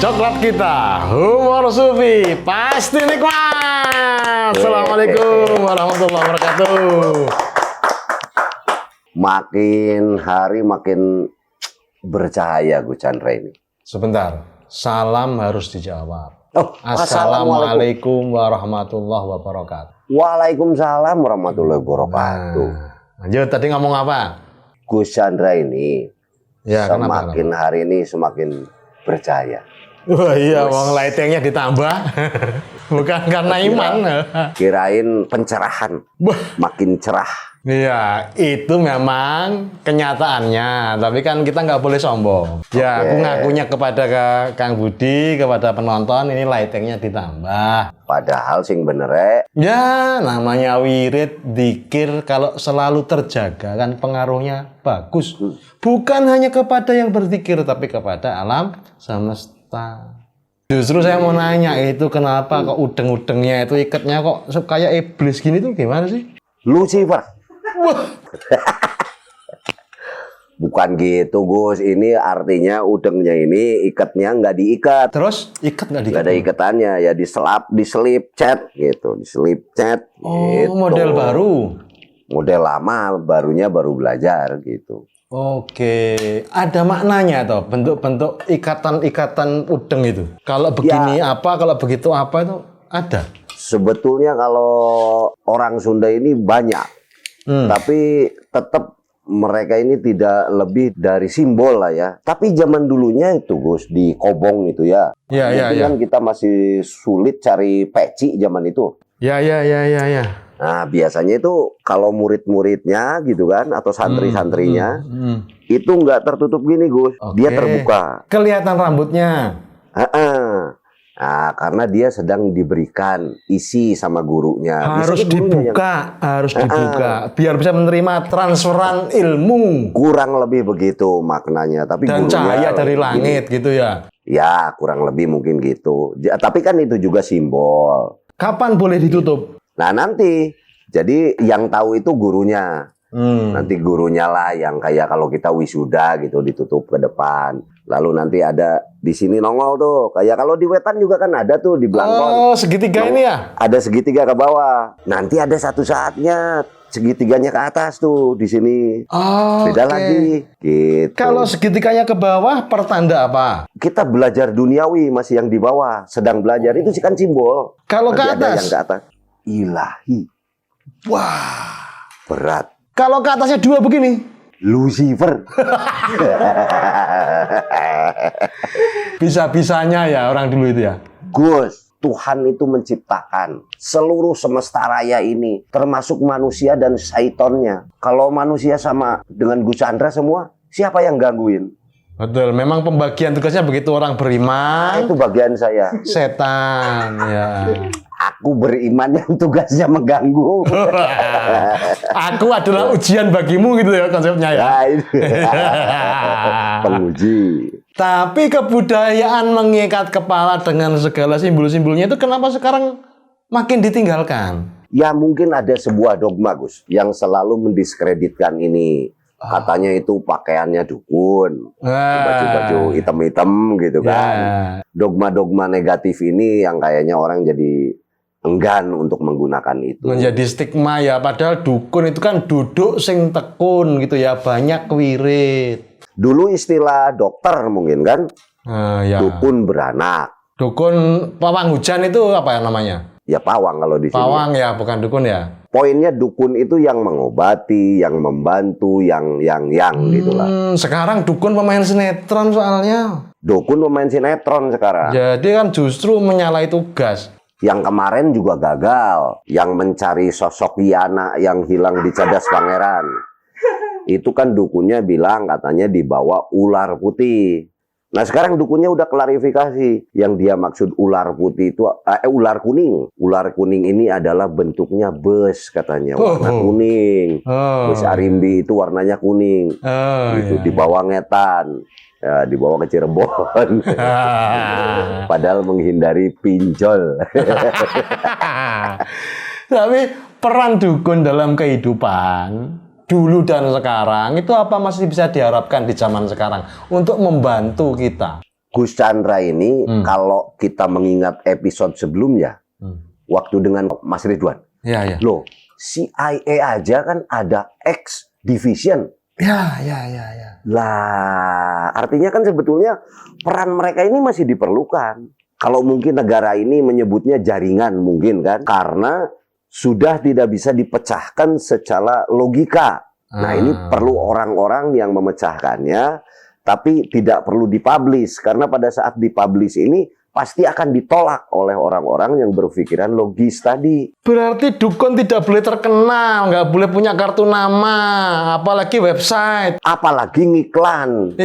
Coklat kita, humor sufi, pasti nikmat. Assalamualaikum warahmatullahi wabarakatuh. Makin hari makin bercahaya Gus Chandra ini. Sebentar, salam harus dijawab. Oh, Assalamualaikum warahmatullahi wabarakatuh. Waalaikumsalam warahmatullahi wabarakatuh. Lanjut, tadi ngomong apa? Gus Chandra ini Ya, semakin kenapa? hari ini semakin bercahaya. Wah iya, wong lightingnya ditambah. Bukan karena iman. Kirain pencerahan, makin cerah. Iya, itu memang kenyataannya. Tapi kan kita nggak boleh sombong. Ya, aku ngakunya kepada Kang Budi, kepada penonton, ini lightingnya ditambah. Padahal sing bener Ya, namanya wirid, dzikir, kalau selalu terjaga kan pengaruhnya bagus. Bukan hanya kepada yang berzikir, tapi kepada alam semesta. Justru saya mau nanya, itu kenapa kok udeng-udengnya itu ikatnya kok kayak iblis gini tuh gimana sih? Lucifer. Wah. Bukan gitu Gus, ini artinya udengnya ini ikatnya nggak diikat. Terus ikat nggak Nggak ada ikatannya, ya diselip cat gitu, diselip cat. Oh, gitu. model baru. Model lama, barunya baru belajar gitu. Oke, ada maknanya toh bentuk-bentuk ikatan-ikatan udeng itu. Kalau begini apa, kalau begitu apa itu ada. Sebetulnya kalau orang Sunda ini banyak, tapi tetap mereka ini tidak lebih dari simbol lah ya. Tapi zaman dulunya itu Gus, di Kobong itu ya. Iya. Kan kita masih sulit cari peci zaman itu. Ya. Nah, biasanya itu kalau murid-muridnya gitu kan, atau santri-santrinya, itu nggak tertutup gini Gus, dia terbuka. Kelihatan rambutnya. Nah, karena dia sedang diberikan isi sama gurunya. Harus dibuka, harus dibuka, biar bisa menerima transferan ilmu. Kurang lebih begitu maknanya. Tapi Dan cahaya dari langit gitu ya. Ya, kurang lebih mungkin gitu. Tapi kan itu juga simbol. Kapan boleh ditutup? Nah nanti, jadi yang tahu itu gurunya. Nanti gurunya lah yang kayak kalau kita wisuda gitu ditutup ke depan. Lalu nanti ada di sini nongol tuh. Kayak kalau di wetan juga kan ada tuh di belangkon. Oh, segitiga ini ya? Ada segitiga ke bawah. Nanti ada satu saatnya segitiganya ke atas tuh di sini. Oh, beda lagi. Gitu. Kalau segitiganya ke bawah pertanda apa? Kita belajar duniawi masih yang di bawah. Sedang belajar itu sih kan simbol. Kalau ke Nanti ada atas? yang ke atas. Ilahi. Wah. Berat. Kalau ke atasnya dua begini? Lucifer. Bisa-bisanya ya orang dulu itu ya? Gus, Tuhan itu menciptakan seluruh semesta raya ini, termasuk manusia dan syaitonnya. Kalau manusia sama dengan Gus Chandra semua, siapa yang gangguin? Betul, memang pembagian tugasnya begitu, orang beriman, Itu bagian saya. setan ya. Aku beriman yang tugasnya mengganggu. Aku adalah ujian bagimu gitu ya konsepnya ya. Ya, itu. Penguji. Tapi kebudayaan mengikat kepala dengan segala simbol-simbolnya itu kenapa sekarang makin ditinggalkan? Ya mungkin ada sebuah dogma Gus yang selalu mendiskreditkan ini. Katanya itu pakaiannya dukun, baju-baju hitam-hitam gitu kan. Dogma-dogma negatif ini yang kayaknya orang jadi enggan untuk menggunakan itu. Menjadi stigma ya, padahal dukun itu kan duduk sing tekun gitu ya, banyak wirid. Dulu istilah dokter mungkin kan, Ya. dukun beranak. Dukun pawang hujan itu apa ya namanya? Ya pawang kalau di sini. Pawang ya, bukan dukun ya. Poinnya dukun itu yang mengobati, yang membantu, yang gitulah. Sekarang dukun pemain sinetron soalnya. Dukun pemain sinetron sekarang. Jadi kan justru menyalahi tugas. Yang kemarin juga gagal, yang mencari sosok Yana yang hilang di Cadas Pangeran. Itu kan dukunnya bilang katanya dibawa ular putih. Nah sekarang dukunnya udah klarifikasi. Yang dia maksud ular putih itu ular kuning. Ular kuning ini adalah bentuknya bus katanya, warna kuning. Bus Arimbi itu warnanya kuning. Gitu, dibawa ngetan. Ya, dibawa ke Cirebon. Padahal menghindari pinjol. Tapi peran dukun dalam kehidupan dulu dan sekarang itu apa masih bisa diharapkan di zaman sekarang untuk membantu kita? Gus Chandra ini kalau kita mengingat episode sebelumnya, waktu dengan Mas Ridwan, Ya. loh CIA aja kan ada X division. Ya. Lah, artinya kan sebetulnya peran mereka ini masih diperlukan. Kalau mungkin negara ini menyebutnya jaringan mungkin kan, karena sudah tidak bisa dipecahkan secara logika. Nah, ini perlu orang-orang yang memecahkannya, tapi tidak perlu dipublish. Karena pada saat dipublish ini, pasti akan ditolak oleh orang-orang yang berpikiran logis tadi. Berarti dukun tidak boleh terkenal, nggak boleh punya kartu nama, apalagi website. Apalagi ngiklan.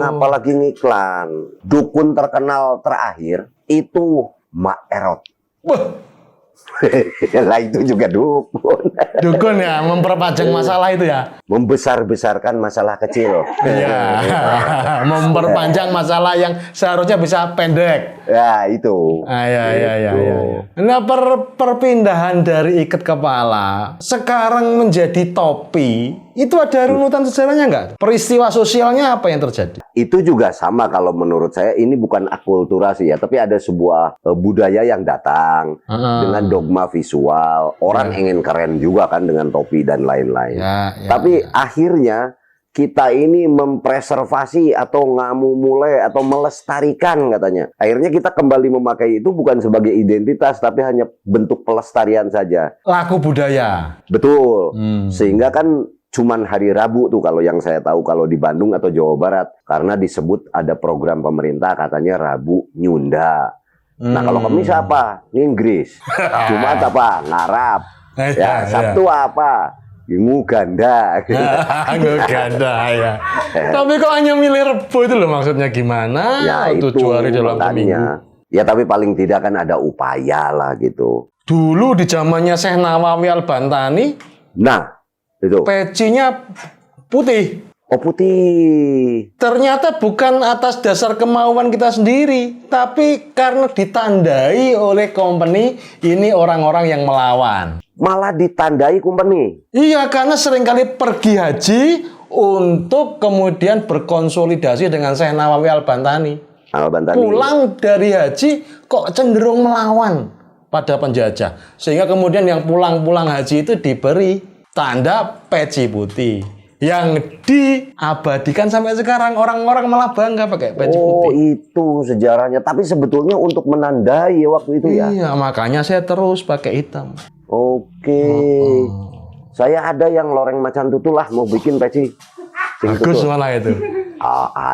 Apalagi ngiklan. Dukun terkenal terakhir, itu Mak Erot. Wah, Lah itu juga dukun. dukun ya, memperpanjang masalah itu ya. Membesar-besarkan masalah kecil. Iya, memperpanjang masalah yang seharusnya bisa pendek. Ya itu. Ya. Nah, perpindahan dari ikat kepala sekarang menjadi topi, itu ada runutan sejarahnya nggak? Peristiwa sosialnya apa yang terjadi? Itu juga sama kalau menurut saya, ini bukan akulturasi ya, tapi ada sebuah budaya yang datang dengan dogma visual. Orang ingin keren juga kan dengan topi dan lain-lain. Tapi akhirnya kita ini mempreservasi atau ngamumule atau melestarikan katanya. Akhirnya kita kembali memakai itu bukan sebagai identitas, tapi hanya bentuk pelestarian saja. Laku budaya. Betul. Sehingga kan cuman hari Rabu tuh kalau yang saya tahu kalau di Bandung atau Jawa Barat, karena disebut ada program pemerintah katanya Rabu Nyunda. Nah kalau Kamis apa? Inggris. Jumat apa? Ngarap. Ya, Sabtu apa? Nguganda. Nguganda ya. Tapi kok hanya milih Rebo itu loh, maksudnya gimana? Ya itu 7 hari dalam makanya. seminggu. Ya tapi paling tidak kan ada upaya lah gitu. Dulu di zamannya Syekh Nawawi Al-Bantani, Nah itu pecinya putih. Oh putih. Ternyata bukan atas dasar kemauan kita sendiri, tapi karena ditandai oleh company ini orang-orang yang melawan. Malah ditandai company. Iya, karena seringkali pergi haji untuk kemudian berkonsolidasi dengan Syekh Nawawi Al-Bantani. Pulang dari haji kok cenderung melawan pada penjajah. Sehingga kemudian yang pulang-pulang haji itu diberi tanda peci putih. Yang diabadikan sampai sekarang, orang-orang malah bangga pakai peci putih. Oh itu sejarahnya. Tapi sebetulnya untuk menandai waktu itu ya. Iya, makanya saya terus pakai hitam. Oke. Saya ada yang loreng macan tutul lah mau bikin peci. Bagus malah itu.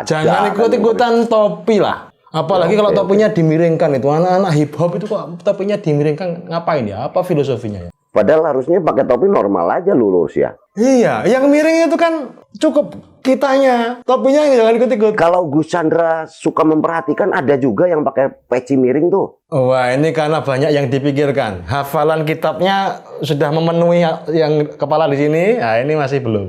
Jangan ikut-ikutan topi lah. Apalagi kalau topinya dimiringkan itu. Anak-anak hip hop itu kok topinya dimiringkan, ngapain ya? Apa filosofinya ya? Padahal harusnya pakai topi normal aja lurus ya. Iya, yang miring itu kan cukup kitanya. Topinya jangan ikut-ikut. Kalau Gus Chandra suka memperhatikan, ada juga yang pakai peci miring tuh. Wah, ini karena banyak yang dipikirkan. Hafalan kitabnya sudah memenuhi yang kepala di sini. Nah, ini masih belum.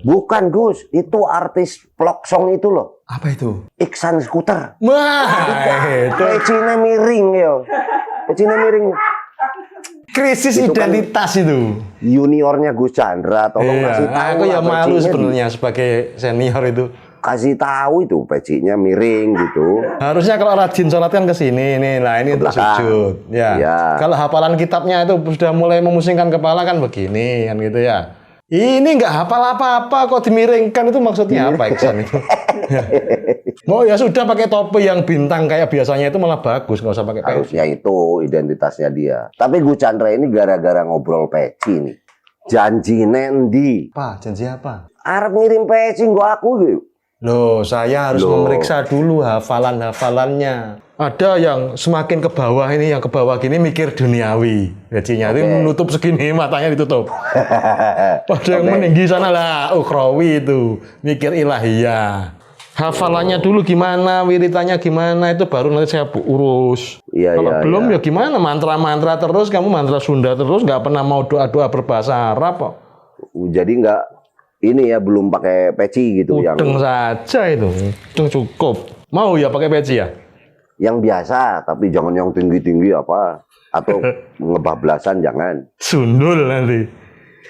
Bukan Gus, itu artis vlog song itu loh. Apa itu? Iksan Skuter. Wah, itu pecinya miring yo. Pecinya miring. Krisis itu identitas kan itu. Juniornya Gus Chandra, tolong kasih tahu. Aku ya malu sebenarnya sebagai senior itu. Kasih tahu itu pecinya miring gitu. Harusnya kalau rajin sholat kan ke sini nih. Nah, ini untuk sujud. Ya. Kalau hafalan kitabnya itu sudah mulai memusingkan kepala kan begini kan gitu ya. Ini nggak hafal apa-apa kok dimiringkan, itu maksudnya apa Iksan itu? Oh ya sudah pakai topi yang bintang kayak biasanya itu malah bagus, nggak usah pakai peci. Harusnya itu identitasnya dia. Tapi Gus Chandra ini gara-gara ngobrol peci nih. Janji nendi. Pak, janji apa? Arab ngirim peci gua aku gitu. Loh, saya harus memeriksa dulu hafalan-hafalannya. Ada yang semakin ke bawah ini, yang ke bawah gini mikir duniawi. Pecinya itu menutup segini, matanya ditutup. Ada yang meninggi sana lah, ukhrawi itu, mikir ilahiyah. Hafalannya dulu gimana, wiritannya gimana, itu baru nanti saya urus. Kalau belum ya gimana, mantra-mantra terus, kamu mantra Sunda terus, nggak pernah mau doa-doa berbahasa Arab kok. Jadi nggak, ini ya belum pakai peci gitu. Udeng saja itu, udeng cukup. Mau ya pakai peci ya? Yang biasa, tapi jangan yang tinggi-tinggi apa. Atau ngebablasan jangan. Sundul nanti.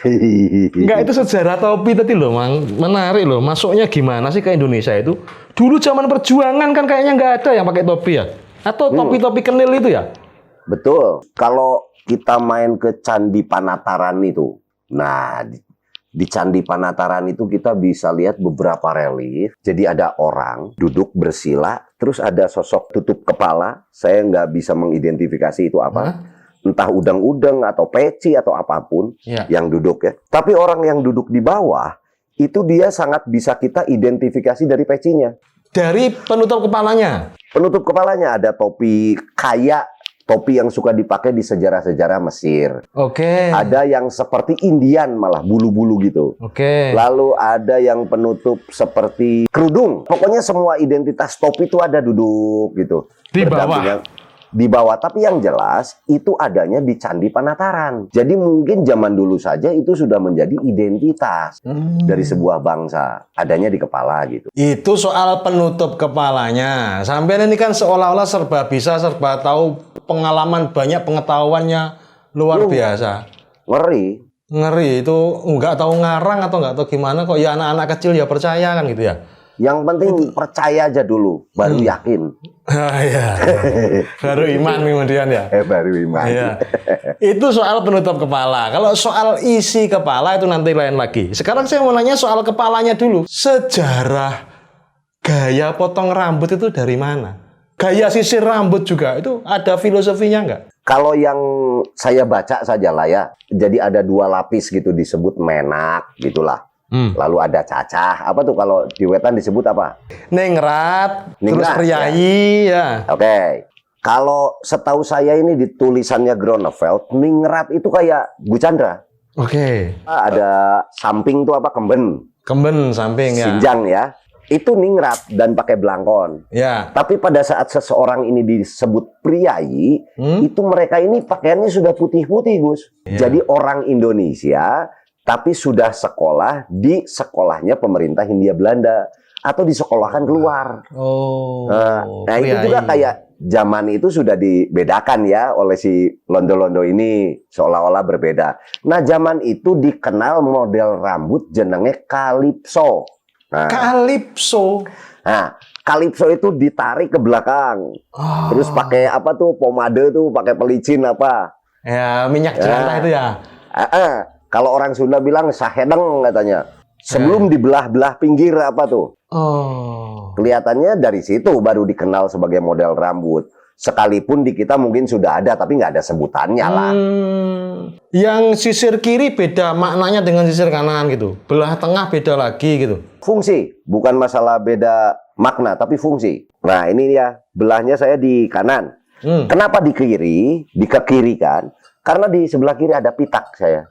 Enggak, itu sejarah topi tadi loh, Mang. Menarik loh. Masuknya gimana sih ke Indonesia itu? Dulu zaman perjuangan kan kayaknya nggak ada yang pakai topi ya? Atau topi-topi kenil itu ya? Betul. Kalau kita main ke Candi Panataran itu, nah di Candi Panataran itu kita bisa lihat beberapa relief. Jadi ada orang duduk bersila, terus ada sosok tutup kepala. Saya nggak bisa mengidentifikasi itu apa. Entah udang-udang atau peci atau apapun yang duduk ya. Tapi orang yang duduk di bawah, itu dia sangat bisa kita identifikasi dari pecinya. Dari penutup kepalanya? Penutup kepalanya ada topi kayak topi yang suka dipakai di sejarah-sejarah Mesir. Oke. Ada yang seperti Indian malah bulu-bulu gitu. Oke. Lalu ada yang penutup seperti kerudung. Pokoknya semua identitas topi itu ada duduk gitu. Di bawah. Di bawah. Tapi yang jelas itu adanya di Candi Panataran. Jadi mungkin zaman dulu saja itu sudah menjadi identitas dari sebuah bangsa. Adanya di kepala gitu. Itu soal penutup kepalanya. Sampai ini kan seolah-olah serba bisa, serba tahu, pengalaman banyak, pengetahuannya luar biasa. Ngeri itu, nggak tahu ngarang atau nggak tahu gimana kok ya anak-anak kecil ya percaya kan gitu ya. Yang penting percaya aja dulu, baru yakin. Ya. Baru iman kemudian ya. Baru iman. Ya. Itu soal penutup kepala. Kalau soal isi kepala itu nanti lain lagi. Sekarang saya mau nanya soal kepalanya dulu. Sejarah gaya potong rambut itu dari mana? Gaya sisir rambut juga itu ada filosofinya nggak? Kalau yang saya baca saja lah ya. Jadi ada 2 lapis gitu disebut menak gitulah. Lalu ada cacah. Apa tuh kalau di wetan disebut apa? Ningrat, terus Ningrat, priayi ya. Oke. Kalau setahu saya ini di tulisannya Groneveld, ningrat itu kayak Bu Chandra. Oke. Ada samping tuh apa? Kemben samping ya. Sinjang ya. Itu ningrat dan pakai belangkon. Ya. Tapi pada saat seseorang ini disebut priayi, itu mereka ini pakaiannya sudah putih-putih, Gus. Ya. Jadi orang Indonesia tapi sudah sekolah di sekolahnya pemerintah Hindia Belanda atau disekolahkan keluar. Nah itu juga kayak zaman itu sudah dibedakan ya oleh si londo-londo ini seolah-olah berbeda. Nah zaman itu dikenal model rambut jenenge kalipso. Kalipso. Nah kalipso itu ditarik ke belakang, terus pakai apa tuh pomade tuh, pakai pelicin apa? Ya minyak jelantah itu ya. Kalau orang Sunda bilang sahedeng katanya. Sebelum dibelah-belah pinggir apa tuh? Kelihatannya dari situ baru dikenal sebagai model rambut. Sekalipun di kita mungkin sudah ada, tapi nggak ada sebutannya lah. Yang sisir kiri beda maknanya dengan sisir kanan gitu. Belah tengah beda lagi gitu. Fungsi, bukan masalah beda makna, tapi fungsi. Nah ini ya, belahnya saya di kanan. Kenapa di kiri? Dikekirikan. Karena di sebelah kiri ada pitak saya.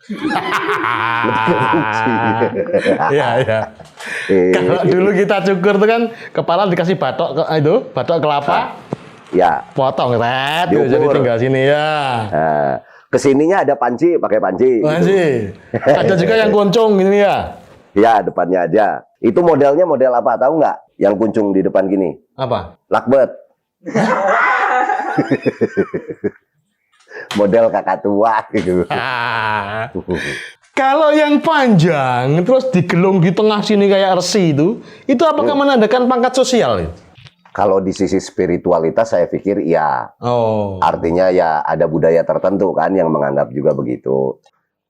Iya. Kalau dulu kita cukur tuh kan kepala dikasih batok batok kelapa. Ya. Potong jadi tinggal sini ya. Kesininya ada panci, pakai panci. Ada juga yang kuncung ini ya. Ya, depannya aja. Itu modelnya model apa? Tahu nggak? Yang kuncung di depan gini. Apa? Lakbet. Model kakak tua gitu. Kalau yang panjang terus digelung di tengah sini kayak resi itu apakah menandakan pangkat sosial? Kalau di sisi spiritualitas saya pikir ya. Artinya ya ada budaya tertentu kan yang menganggap juga begitu.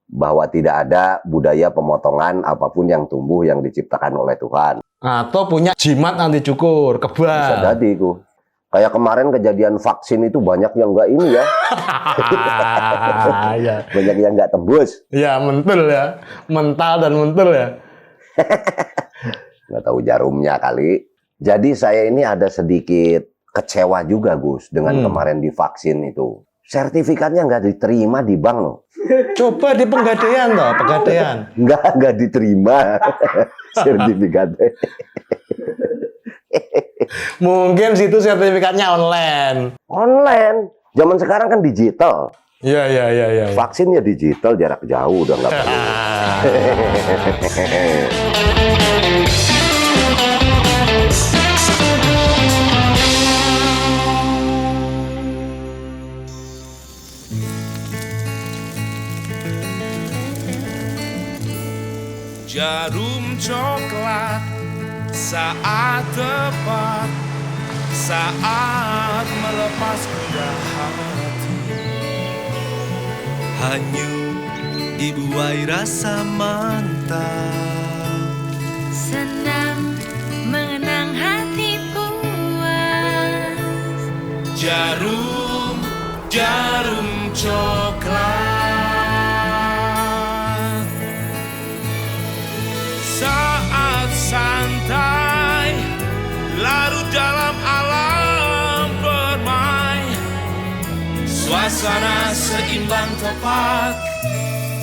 Bahwa tidak ada budaya pemotongan apapun yang tumbuh yang diciptakan oleh Tuhan. Atau punya jimat anti cukur, kebal. Bisa jadi ku. Kayak kemarin kejadian vaksin itu banyak yang nggak ini ya. Banyak yang nggak tembus. Ya, mentul ya. Mental dan mentul ya. Nggak tahu jarumnya kali. Jadi saya ini ada sedikit kecewa juga, Gus, dengan kemarin divaksin itu. Sertifikatnya nggak diterima di bank loh. Coba di Pegadaian toh, Pegadaian. Nggak diterima sertifikatnya. Mungkin situ sertifikatnya online. Online. Zaman sekarang kan digital. Iya. Vaksinnya digital, jarak jauh udah nggak perlu. jarum coklat saat tepat, saat melepas gundah hati. Hanyut dibuai rasa mantap, senang mengenang hati puas. jarum, jarum coklat. Saat santai larut dalam alam permai, suasana seimbang tepat,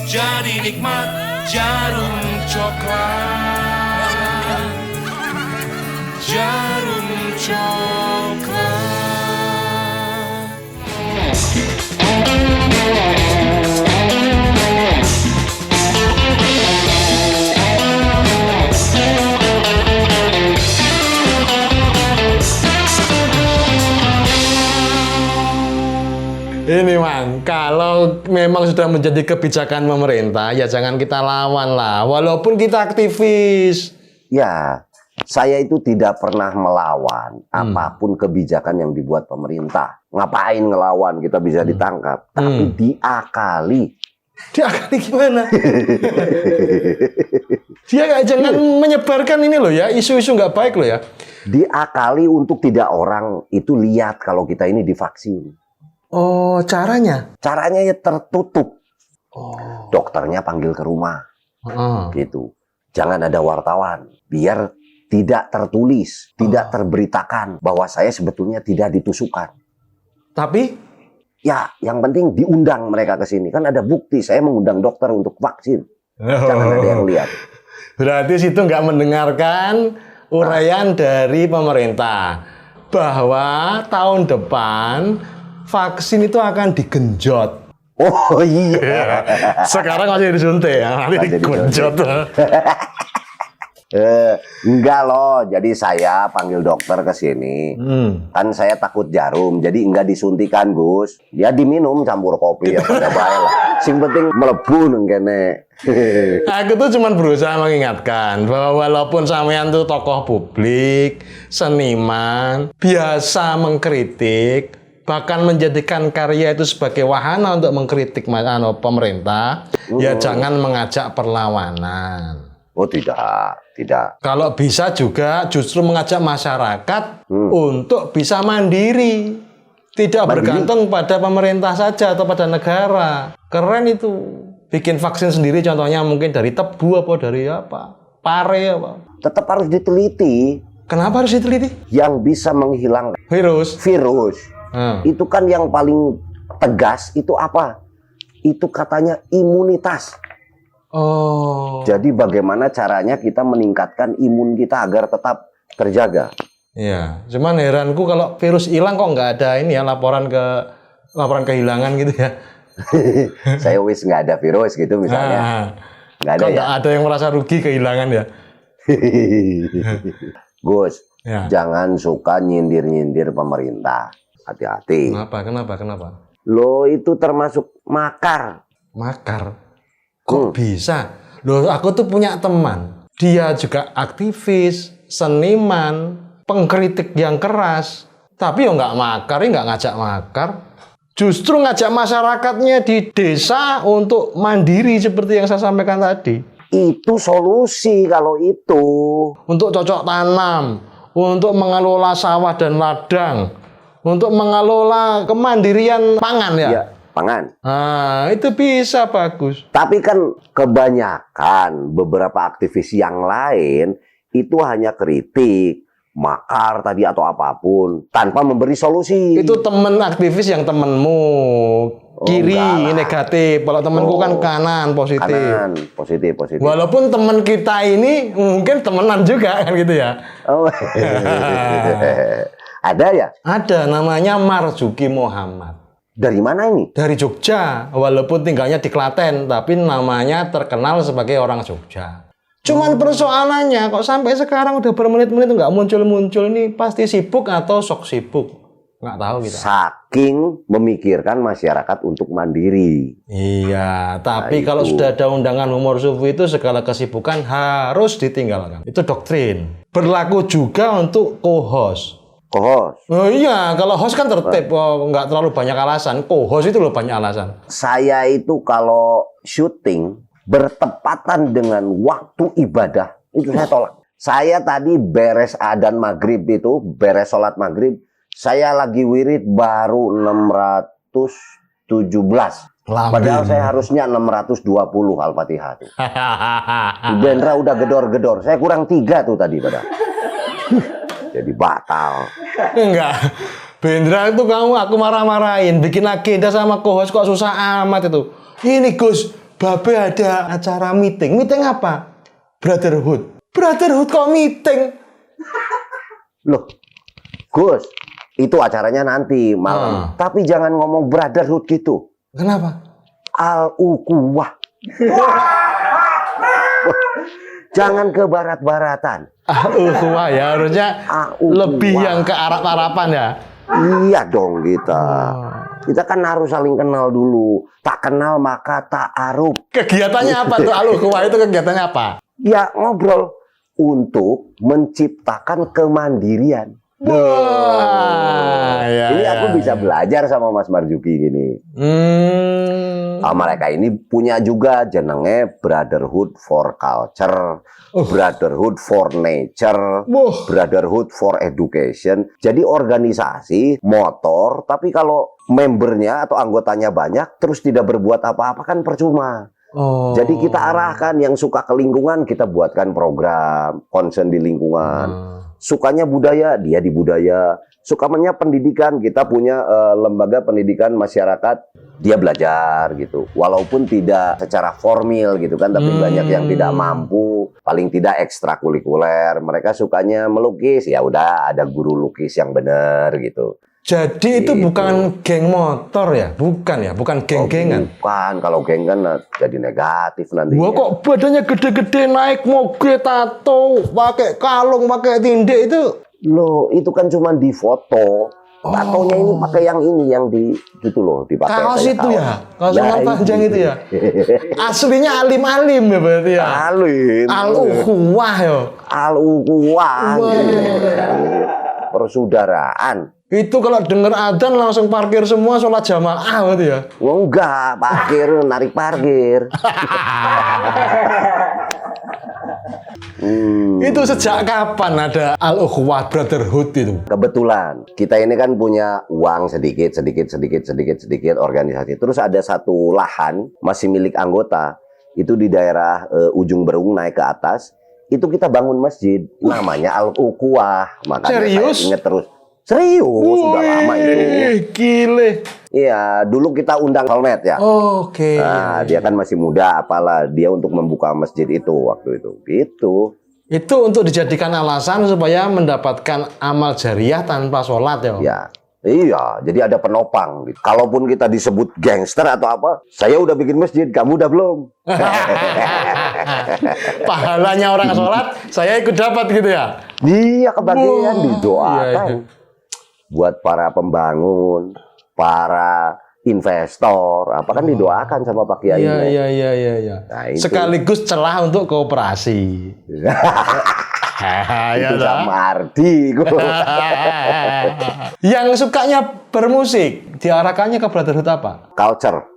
jadi nikmat jarum coklat. Jarum coklat. Ini Man, kalau memang sudah menjadi kebijakan pemerintah, ya jangan kita lawan lah, walaupun kita aktivis. Ya, saya itu tidak pernah melawan apapun kebijakan yang dibuat pemerintah. Ngapain ngelawan, kita bisa ditangkap. Tapi diakali. Diakali gimana? Dia jangan menyebarkan ini loh ya, isu-isu nggak baik loh ya. Diakali untuk tidak orang itu lihat kalau kita ini divaksin. Oh, caranya? Caranya ya tertutup. Oh. Dokternya panggil ke rumah. Gitu. Jangan ada wartawan. Biar tidak tertulis, tidak terberitakan bahwa saya sebetulnya tidak ditusukan. Tapi? Ya, yang penting diundang mereka ke sini. Kan ada bukti saya mengundang dokter untuk vaksin. Jangan ada yang lihat. Berarti situ nggak mendengarkan uraian dari pemerintah bahwa tahun depan vaksin itu akan digenjot. Oh iya. Sekarang masih disuntik ya, nanti digenjot. Enggak loh, jadi saya panggil dokter ke sini. Kan saya takut jarum, jadi enggak disuntikan, Gus. Dia diminum campur kopi ya pada bae lah. Sing penting mlebu nang kene. Aku tuh cuma berusaha mengingatkan bahwa walaupun sampean tuh tokoh publik, seniman, biasa mengkritik, bahkan menjadikan karya itu sebagai wahana untuk mengkritik pemerintah, ya jangan mengajak perlawanan. Oh tidak. Kalau bisa juga justru mengajak masyarakat untuk bisa mandiri. Tidak bergantung pada pemerintah saja atau pada negara. Keren itu. Bikin vaksin sendiri contohnya mungkin dari tebu apa dari apa. Pare apa. Tetap harus diteliti. Kenapa harus diteliti? Yang bisa menghilangkan Virus. Itu kan yang paling tegas itu apa? Itu katanya imunitas. Oh. Jadi bagaimana caranya kita meningkatkan imun kita agar tetap terjaga? Iya. Cuman heranku kalau virus hilang kok nggak ada ini ya laporan kehilangan gitu ya. Saya wis nggak ada virus gitu misalnya. Nggak ada kok ya. nggak ada yang merasa rugi kehilangan ya. Gus, Ya. jangan suka nyindir-nyindir pemerintah. Hati-hati. Kenapa? Lo itu termasuk makar. Makar. Kok bisa? Loh, aku tuh punya teman. Dia juga aktivis, seniman, pengkritik yang keras. Tapi ya nggak makar, nggak ngajak makar. Justru ngajak masyarakatnya di desa untuk mandiri seperti yang saya sampaikan tadi. Itu solusi kalau itu. Untuk cocok tanam, untuk mengelola sawah dan ladang, untuk mengelola kemandirian pangan ya. Ya, pangan. Nah, itu bisa bagus. Tapi kan kebanyakan beberapa aktivis yang lain itu hanya kritik, makar tadi atau apapun tanpa memberi solusi. Itu temen aktivis yang temenmu kiri enggak lah. negatif. Kalau temenku kan kanan positif. Kanan, positif. Walaupun temen kita ini mungkin temenan juga kan gitu ya. Oh. Ada ya? Ada namanya Marzuki Muhammad. Dari mana ini? Dari Jogja, walaupun tinggalnya di Klaten, tapi namanya terkenal sebagai orang Jogja. Cuman persoalannya kok sampai sekarang udah bermenit-menit nggak muncul-muncul, ini pasti sibuk atau sok sibuk. Nggak tahu kita. Saking memikirkan masyarakat untuk mandiri. Iya, tapi Nah, kalau itu. sudah ada undangan humor sufi itu segala kesibukan harus ditinggalkan. Itu doktrin. Berlaku juga untuk co-host. Co-host, Oh iya, kalau host kan tertib, nggak terlalu banyak alasan. Co-host itu loh banyak alasan. saya itu kalau syuting bertepatan dengan waktu ibadah, itu saya tolak. Saya tadi beres adzan maghrib itu, beres sholat maghrib, saya lagi wirid baru 617. Padahal saya harusnya 620 Al-Fatihah tuh. Bendera udah gedor-gedor. Saya kurang 3 tuh tadi padahal. Jadi batal. Enggak. Bendra itu kamu aku marah-marahin, bikin agenda sama co-host kok susah amat itu. Ini Gus, Babe ada acara meeting. Meeting apa? Brotherhood. Brotherhood kok meeting? Loh, Gus, itu acaranya nanti malam. Tapi jangan ngomong brotherhood gitu. Kenapa? Al-Ukhuwah. Jangan ke barat-baratan. Wah ya harusnya lebih yang ke Arab-Araban ya. Iya dong kita. Kita kan harus saling kenal dulu. Tak kenal maka tak aruf. Kegiatannya apa tuh Al-Ukhuwah itu kegiatannya apa? Ya ngobrol untuk menciptakan kemandirian. Wah, ya, Ini ya, aku bisa belajar sama Mas Marzuki gini. Mereka ini punya juga jenenge Brotherhood for Culture, Brotherhood for Nature, Brotherhood for Education. Jadi organisasi motor, tapi kalau membernya atau anggotanya banyak terus tidak berbuat apa-apa kan percuma. Jadi kita arahkan yang suka ke lingkungan, kita buatkan program concern di lingkungan. Sukanya budaya, dia di budaya. Sukanya pendidikan, kita punya lembaga pendidikan masyarakat, dia belajar gitu. Walaupun tidak secara formal gitu kan, tapi banyak yang tidak mampu, paling tidak ekstrakurikuler. Mereka sukanya melukis, ya udah ada guru lukis yang benar gitu. Jadi itu bukan geng motor ya? Bukan ya? Bukan geng-gengan? Bukan, kalau geng kan jadi negatif nanti. Wah kok badannya gede-gede naik mobil tato, pakai kalung, pakai tindih itu? Loh, itu kan cuma di foto. Tatonya ini pakai yang ini, yang di gitu loh, dipakai. Kaos kayak itu kaos. ya? Kaos lengan panjang itu ya? Aslinya alim-alim ya berarti ya? Alim. Al-Ukhuwah ya? Al-Ukhuwah. Persaudaraan. Itu kalau denger adzan langsung parkir semua sholat jamaah berarti ya? Oh, enggak, parkir, narik parkir. Itu sejak kapan ada Al-Ukhuwah Brotherhood itu? Kebetulan kita ini kan punya uang sedikit organisasi. Terus ada satu lahan masih milik anggota. Itu di daerah Ujung Berung naik ke atas. Itu kita bangun masjid namanya Al-Ukhuwah. Makanya Serius? saya ingat terus. Serius, sudah lama itu. Gile. Iya, dulu kita undang Solmed ya. Oke. Nah, dia kan masih muda, apalah dia untuk membuka masjid itu waktu itu. Gitu. Itu untuk dijadikan alasan supaya mendapatkan amal jariah tanpa sholat ya? Ya. Iya, jadi ada penopang gitu. Kalaupun kita disebut gangster atau apa, saya udah bikin masjid, kamu udah belum? Pahalanya orang sholat, saya ikut dapat gitu ya? Iya, kebagian didoakan. Iya. Buat para pembangun, para investor, apa kan didoakan sama Pak Kiai. Iya. Nah, itu. Sekaligus celah untuk kooperasi. Itu sama Ardi. Yang sukanya bermusik, diarahkannya ke Brotherhood apa? Culture.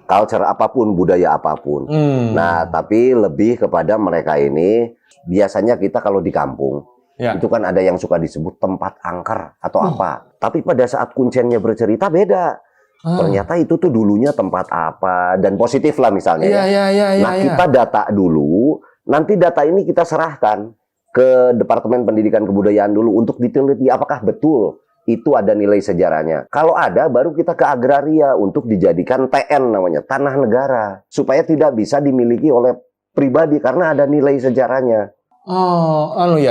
Culture apapun, budaya apapun. Nah, tapi lebih kepada mereka ini, biasanya kita kalau di kampung, itu kan ada yang suka disebut tempat angker atau apa. Tapi pada saat kuncennya bercerita beda. Ternyata itu tuh dulunya tempat apa, dan positif lah misalnya. Nah, kita data dulu, nanti data ini kita serahkan ke Departemen Pendidikan Kebudayaan dulu untuk diteliti apakah betul itu ada nilai sejarahnya. Kalau ada, baru kita ke agraria untuk dijadikan TN namanya, tanah negara. Supaya tidak bisa dimiliki oleh pribadi karena ada nilai sejarahnya.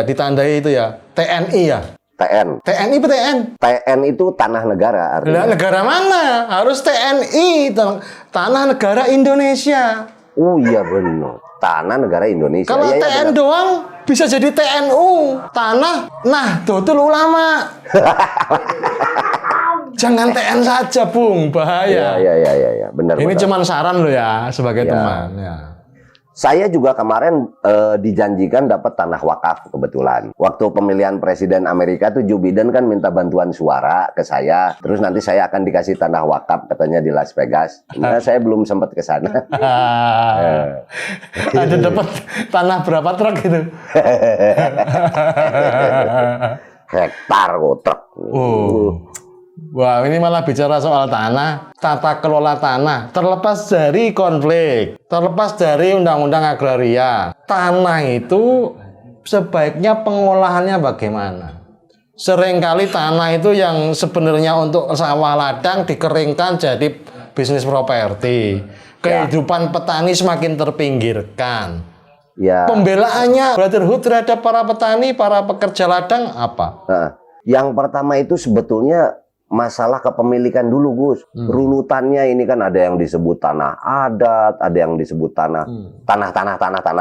Ditandai itu ya, TNI ya? TN. TNI apa TN? TN itu tanah negara artinya. Negara mana? Harus TNI, Tanah Negara Indonesia. Oh iya benar. tanah negara Indonesia. Kalau Ya, TN benar. doang bisa jadi TNU, tanah Nahdlatul Ulama. Jangan TN saja, Bung, bahaya. Ya, benar. Ini benar. cuman saran lo ya sebagai Ya. teman. Ya. Saya juga kemarin dijanjikan dapat tanah wakaf kebetulan. Waktu pemilihan presiden Amerika tuh Joe Biden kan minta bantuan suara ke saya. Terus nanti saya akan dikasih tanah wakaf katanya di Las Vegas. Nah, saya belum sempat ke sana. Ada dapat tanah berapa truk gitu? Hektar kok truk. Wah, ini malah bicara soal tanah, tata kelola tanah. Terlepas dari konflik, terlepas dari undang-undang agraria, tanah itu sebaiknya pengolahannya bagaimana? Seringkali tanah itu yang sebenarnya untuk sawah ladang dikeringkan jadi bisnis properti. Kehidupan petani semakin terpinggirkan. Ya. Pembelaannya brotherhood terhadap para petani, para pekerja ladang apa? Nah, yang pertama itu sebetulnya masalah kepemilikan dulu, Gus. Runutannya ini kan ada yang disebut tanah adat, ada yang disebut tanah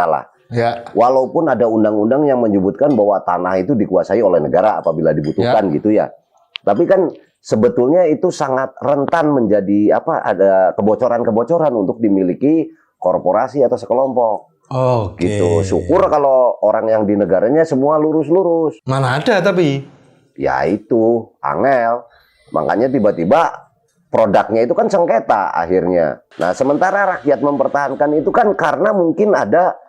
lah. Ya. Walaupun ada undang-undang yang menyebutkan bahwa tanah itu dikuasai oleh negara apabila dibutuhkan gitu ya. Tapi kan sebetulnya itu sangat rentan menjadi ada kebocoran-kebocoran untuk dimiliki korporasi atau sekelompok. Gitu. Syukur kalau orang yang di negaranya semua lurus-lurus. Mana ada tapi? Ya itu, angel. Makanya tiba-tiba produknya itu kan sengketa akhirnya. Nah, sementara rakyat mempertahankan itu kan karena mungkin ada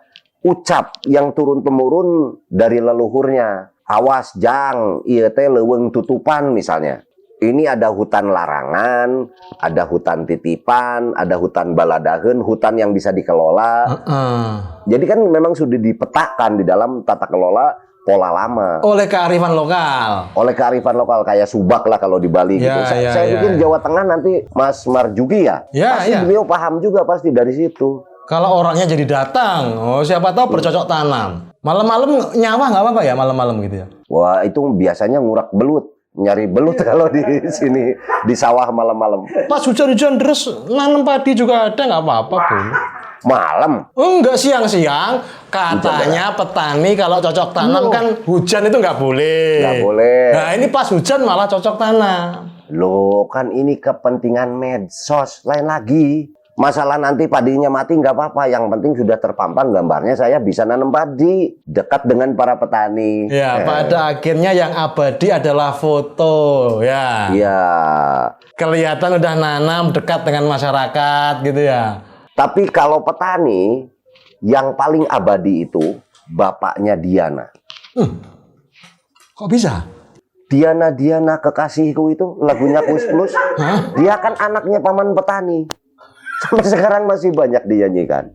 ucap yang turun-temurun dari leluhurnya. Awas jang, ieu teh leuweung tutupan misalnya. Ini ada hutan larangan, ada hutan titipan, ada hutan baladaheun, hutan yang bisa dikelola. Jadi kan memang sudah dipetakan di dalam tata kelola pola lama. Oleh kearifan lokal. Oleh kearifan lokal kayak Subak lah kalau di Bali gitu. Saya pikir Jawa Tengah nanti Mas Marjuki pasti beliau paham juga pasti dari situ. Kalau orangnya jadi datang, siapa tahu bercocok tanam. Malam-malam nyawa nggak apa-apa ya malam-malam gitu ya? Wah itu biasanya ngurak belut, nyari belut kalau di sini di sawah malam-malam. Pas hujan-hujan terus nanam padi juga ada nggak apa-apa pun. Malam? Enggak, siang-siang. Katanya petani kalau cocok tanam kan hujan itu nggak boleh. Nggak boleh. Nah ini pas hujan malah cocok tanam. Loh kan ini kepentingan medsos lain lagi. Masalah nanti padinya mati nggak apa-apa. Yang penting sudah terpampang gambarnya saya bisa nanam padi dekat dengan para petani. Ya, pada akhirnya yang abadi adalah foto ya. Iya. Kelihatan udah nanam dekat dengan masyarakat gitu ya. Tapi kalau petani, yang paling abadi itu bapaknya Diana. Kok bisa? Diana kekasihku itu lagunya Kus Plus. Dia kan anaknya paman petani. Sampai sekarang masih banyak dinyanyikan.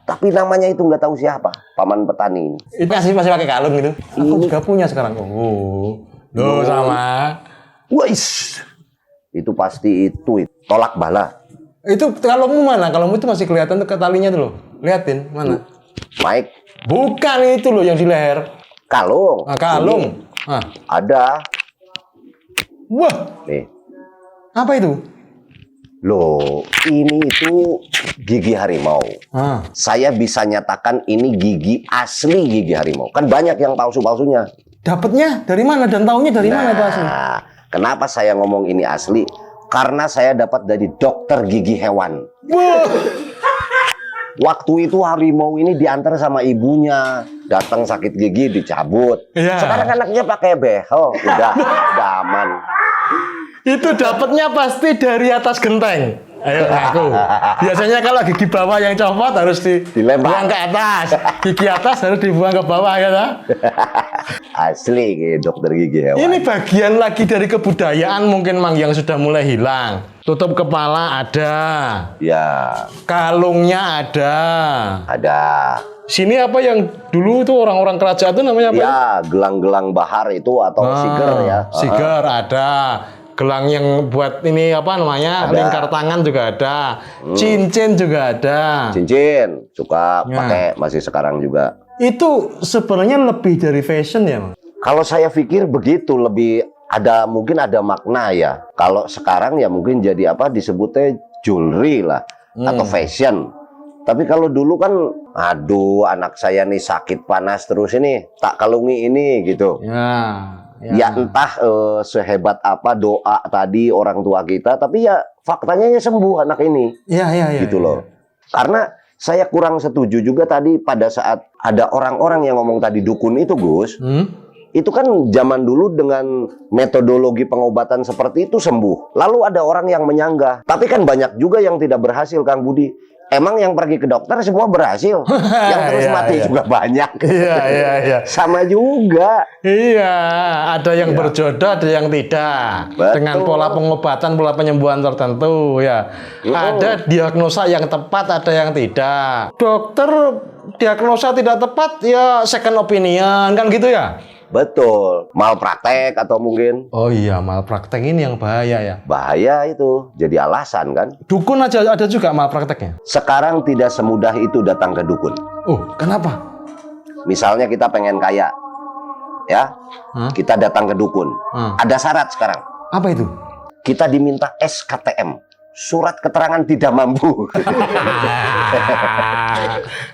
Tapi namanya itu nggak tahu siapa, paman petani ini. Itu masih pakai kalung gitu. Aku juga punya sekarang. Loh sama. Wais. Itu pasti itu tolak bala. Itu kalungmu mana? Kalungmu itu masih kelihatan tuh talinya tuh loh. Liatin mana? Mike. Bukan itu loh yang di leher. Kalung. Kalung. Ada. Wah. Nih. Apa itu? Loh, ini itu gigi harimau. Saya bisa nyatakan ini gigi asli gigi harimau. Kan banyak yang palsu-palsunya. Dapatnya dari mana dan taunya dari mana itu asli? Kenapa saya ngomong ini asli? Karena saya dapat dari dokter gigi hewan. Waktu itu harimau ini diantar sama ibunya. Datang sakit gigi dicabut. Sekarang anaknya pakai behel. Udah aman. Itu dapatnya pasti dari atas genteng. Ayo aku. Biasanya kalau gigi bawah yang copot harus dibuang ke atas. Gigi atas harus dibuang ke bawah ya tak? Asli dokter gigi hewan. Ini bagian lagi dari kebudayaan mungkin Mang yang sudah mulai hilang. Tutup kepala ada. Ya. Kalungnya ada. Ada. Sini apa yang dulu itu orang-orang kerajaan itu namanya apa? Ya, gelang-gelang bahar itu atau siger ya. Siger ada. Gelang yang buat ini apa namanya? Ada. Lingkar tangan juga ada. Cincin juga ada. Cincin suka pakai masih sekarang juga. Itu sebenarnya lebih dari fashion ya, Mang? Kalau saya pikir begitu, lebih ada mungkin ada makna ya. Kalau sekarang ya mungkin jadi apa disebutnya jewelry lah atau fashion. Tapi kalau dulu kan, aduh anak saya nih sakit panas terus ini, tak kalungi ini gitu. Ya entah sehebat apa doa tadi orang tua kita, tapi ya faktanya ya sembuh anak ini. Gitu loh. Karena saya kurang setuju juga tadi pada saat ada orang-orang yang ngomong tadi dukun itu, Gus. Itu kan zaman dulu dengan metodologi pengobatan seperti itu sembuh. Lalu ada orang yang menyanggah. Tapi kan banyak juga yang tidak berhasil, Kang Budi. Emang yang pergi ke dokter semua berhasil? Yang terus mati juga banyak. Sama juga. Ada yang berjodoh, ada yang tidak. Betul. Dengan pola pengobatan, pola penyembuhan tertentu ya. Ada diagnosa yang tepat, ada yang tidak. Dokter diagnosa tidak tepat ya second opinion kan gitu ya. Betul, malpraktek atau mungkin. Oh iya, malpraktek ini yang bahaya ya. Bahaya itu, jadi alasan kan. Dukun aja ada juga malprakteknya. Sekarang tidak semudah itu datang ke dukun. Oh, kenapa? Misalnya kita pengen kaya, ya, kita datang ke dukun. Ada syarat sekarang. Apa itu? Kita diminta SKTM, surat keterangan tidak mampu.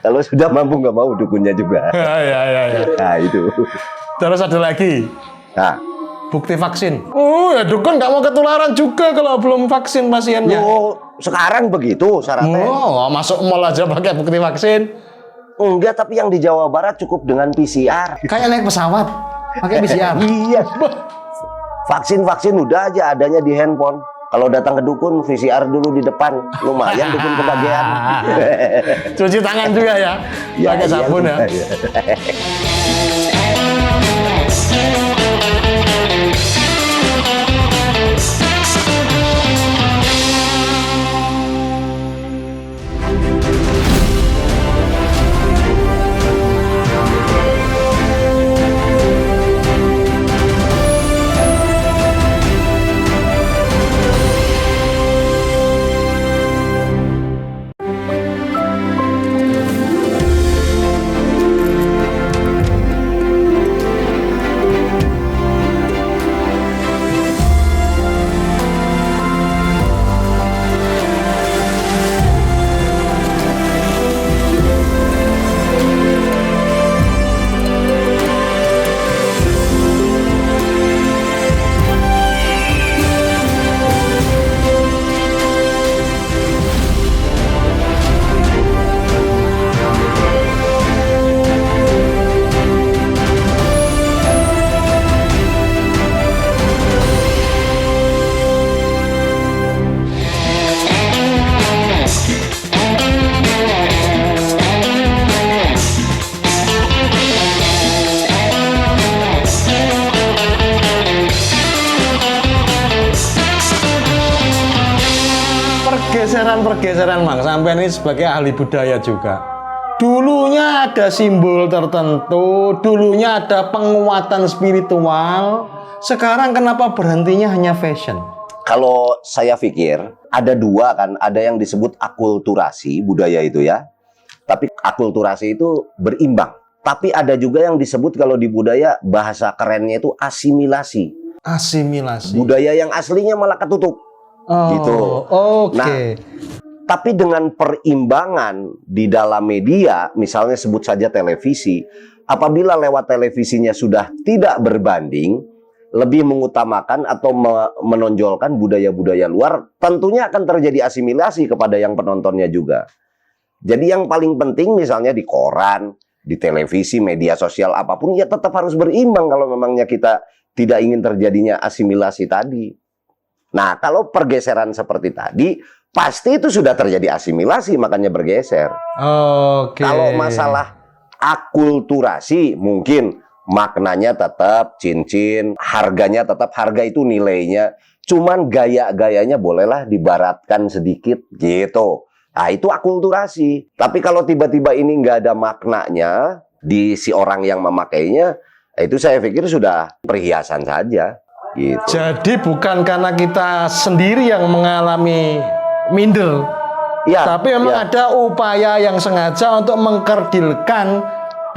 Kalau sudah mampu nggak mau dukunnya juga. Nah itu. Terus ada lagi. Nah, bukti vaksin. Oh ya dukun nggak mau ketularan juga kalau belum vaksin pasiennya. oh, sekarang begitu syaratnya. Oh, masuk mall aja pakai bukti vaksin. Enggak, tapi yang di Jawa Barat cukup dengan PCR. Kayak naik pesawat pakai PCR. Iya. Vaksin udah aja adanya di handphone. Kalau datang ke dukun, PCR dulu di depan. Lumayan dukun kebagian. Cuci tangan juga ya. Pakai sabun ya. Pergeseran Mang, sampai ini sebagai ahli budaya juga. Dulunya ada simbol tertentu, dulunya ada penguatan spiritual. Sekarang kenapa berhentinya hanya fashion? Kalau saya pikir ada dua kan, ada yang disebut akulturasi budaya itu ya. Tapi akulturasi itu berimbang. Tapi ada juga yang disebut kalau di budaya bahasa kerennya itu asimilasi. Asimilasi. Budaya yang aslinya malah ketutup. Gitu. Oke. Nah, tapi dengan perimbangan di dalam media, misalnya sebut saja televisi, apabila lewat televisinya sudah tidak berbanding, lebih mengutamakan atau menonjolkan budaya-budaya luar, tentunya akan terjadi asimilasi kepada yang penontonnya juga. Jadi yang paling penting misalnya di koran, di televisi, media sosial apapun, ya tetap harus berimbang kalau memangnya kita tidak ingin terjadinya asimilasi tadi. Nah, kalau pergeseran seperti tadi, pasti itu sudah terjadi asimilasi, makanya bergeser. Oke. Kalau masalah akulturasi, mungkin maknanya tetap cincin, harganya tetap, harga itu nilainya. Cuman gaya-gayanya bolehlah dibaratkan sedikit, gitu. Nah, itu akulturasi. Tapi kalau tiba-tiba ini nggak ada maknanya di si orang yang memakainya, itu saya pikir sudah perhiasan saja. Gitu. Jadi bukan karena kita sendiri yang mengalami minder, ya, tapi memang ada upaya yang sengaja untuk mengkerdilkan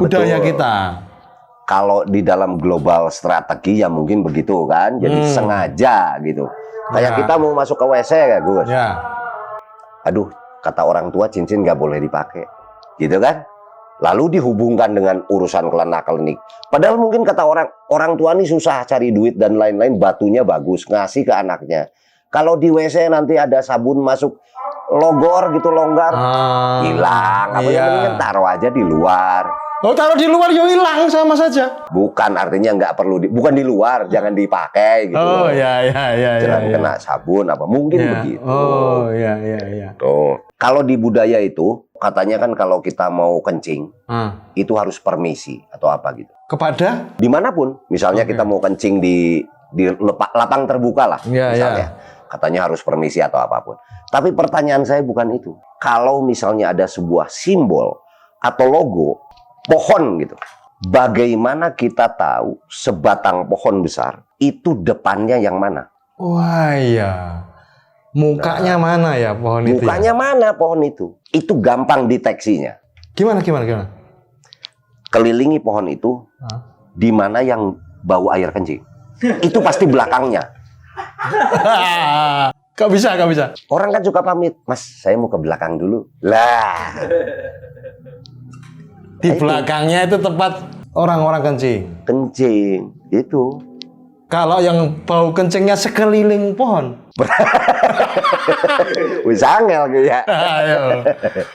budaya kita. Kalau di dalam global strategi ya mungkin begitu kan, jadi sengaja gitu. Kayak kita mau masuk ke WC ya Gus. Ya. Aduh, kata orang tua cincin nggak boleh dipakai, gitu kan? Lalu dihubungkan dengan urusan klinik. Padahal mungkin kata orang tua ini susah cari duit dan lain-lain, batunya bagus, ngasih ke anaknya. Kalau di WC nanti ada sabun masuk logor gitu, longgar, hilang. Apa yang mendingan taruh aja di luar. Oh, taruh di luar ya hilang sama saja. Bukan, artinya nggak perlu bukan di luar, jangan dipakai gitu. Oh, loh. ya. Jangan kena sabun apa, mungkin begitu. Oh, ya. Tuh. Kalau di budaya itu katanya kan kalau kita mau kencing itu harus permisi atau apa gitu. Kepada? Dimanapun, misalnya kita mau kencing di lapang terbuka lah, misalnya. Katanya harus permisi atau apapun. Tapi pertanyaan saya bukan itu. Kalau misalnya ada sebuah simbol atau logo pohon gitu, bagaimana kita tahu sebatang pohon besar itu depannya yang mana? Wah, iya. Mukanya mana ya pohon itu? Mukanya mana pohon itu? Itu gampang deteksinya. Gimana? Kelilingi pohon itu, di mana yang bau air kencing. Itu pasti belakangnya. Gak bisa. Orang kan suka pamit, Mas, saya mau ke belakang dulu. Lah. Di belakangnya itu tempat orang-orang kencing. Kencing, itu. Kalau yang bau kencingnya sekeliling pohon. Wis angel gitu ya. Ayo.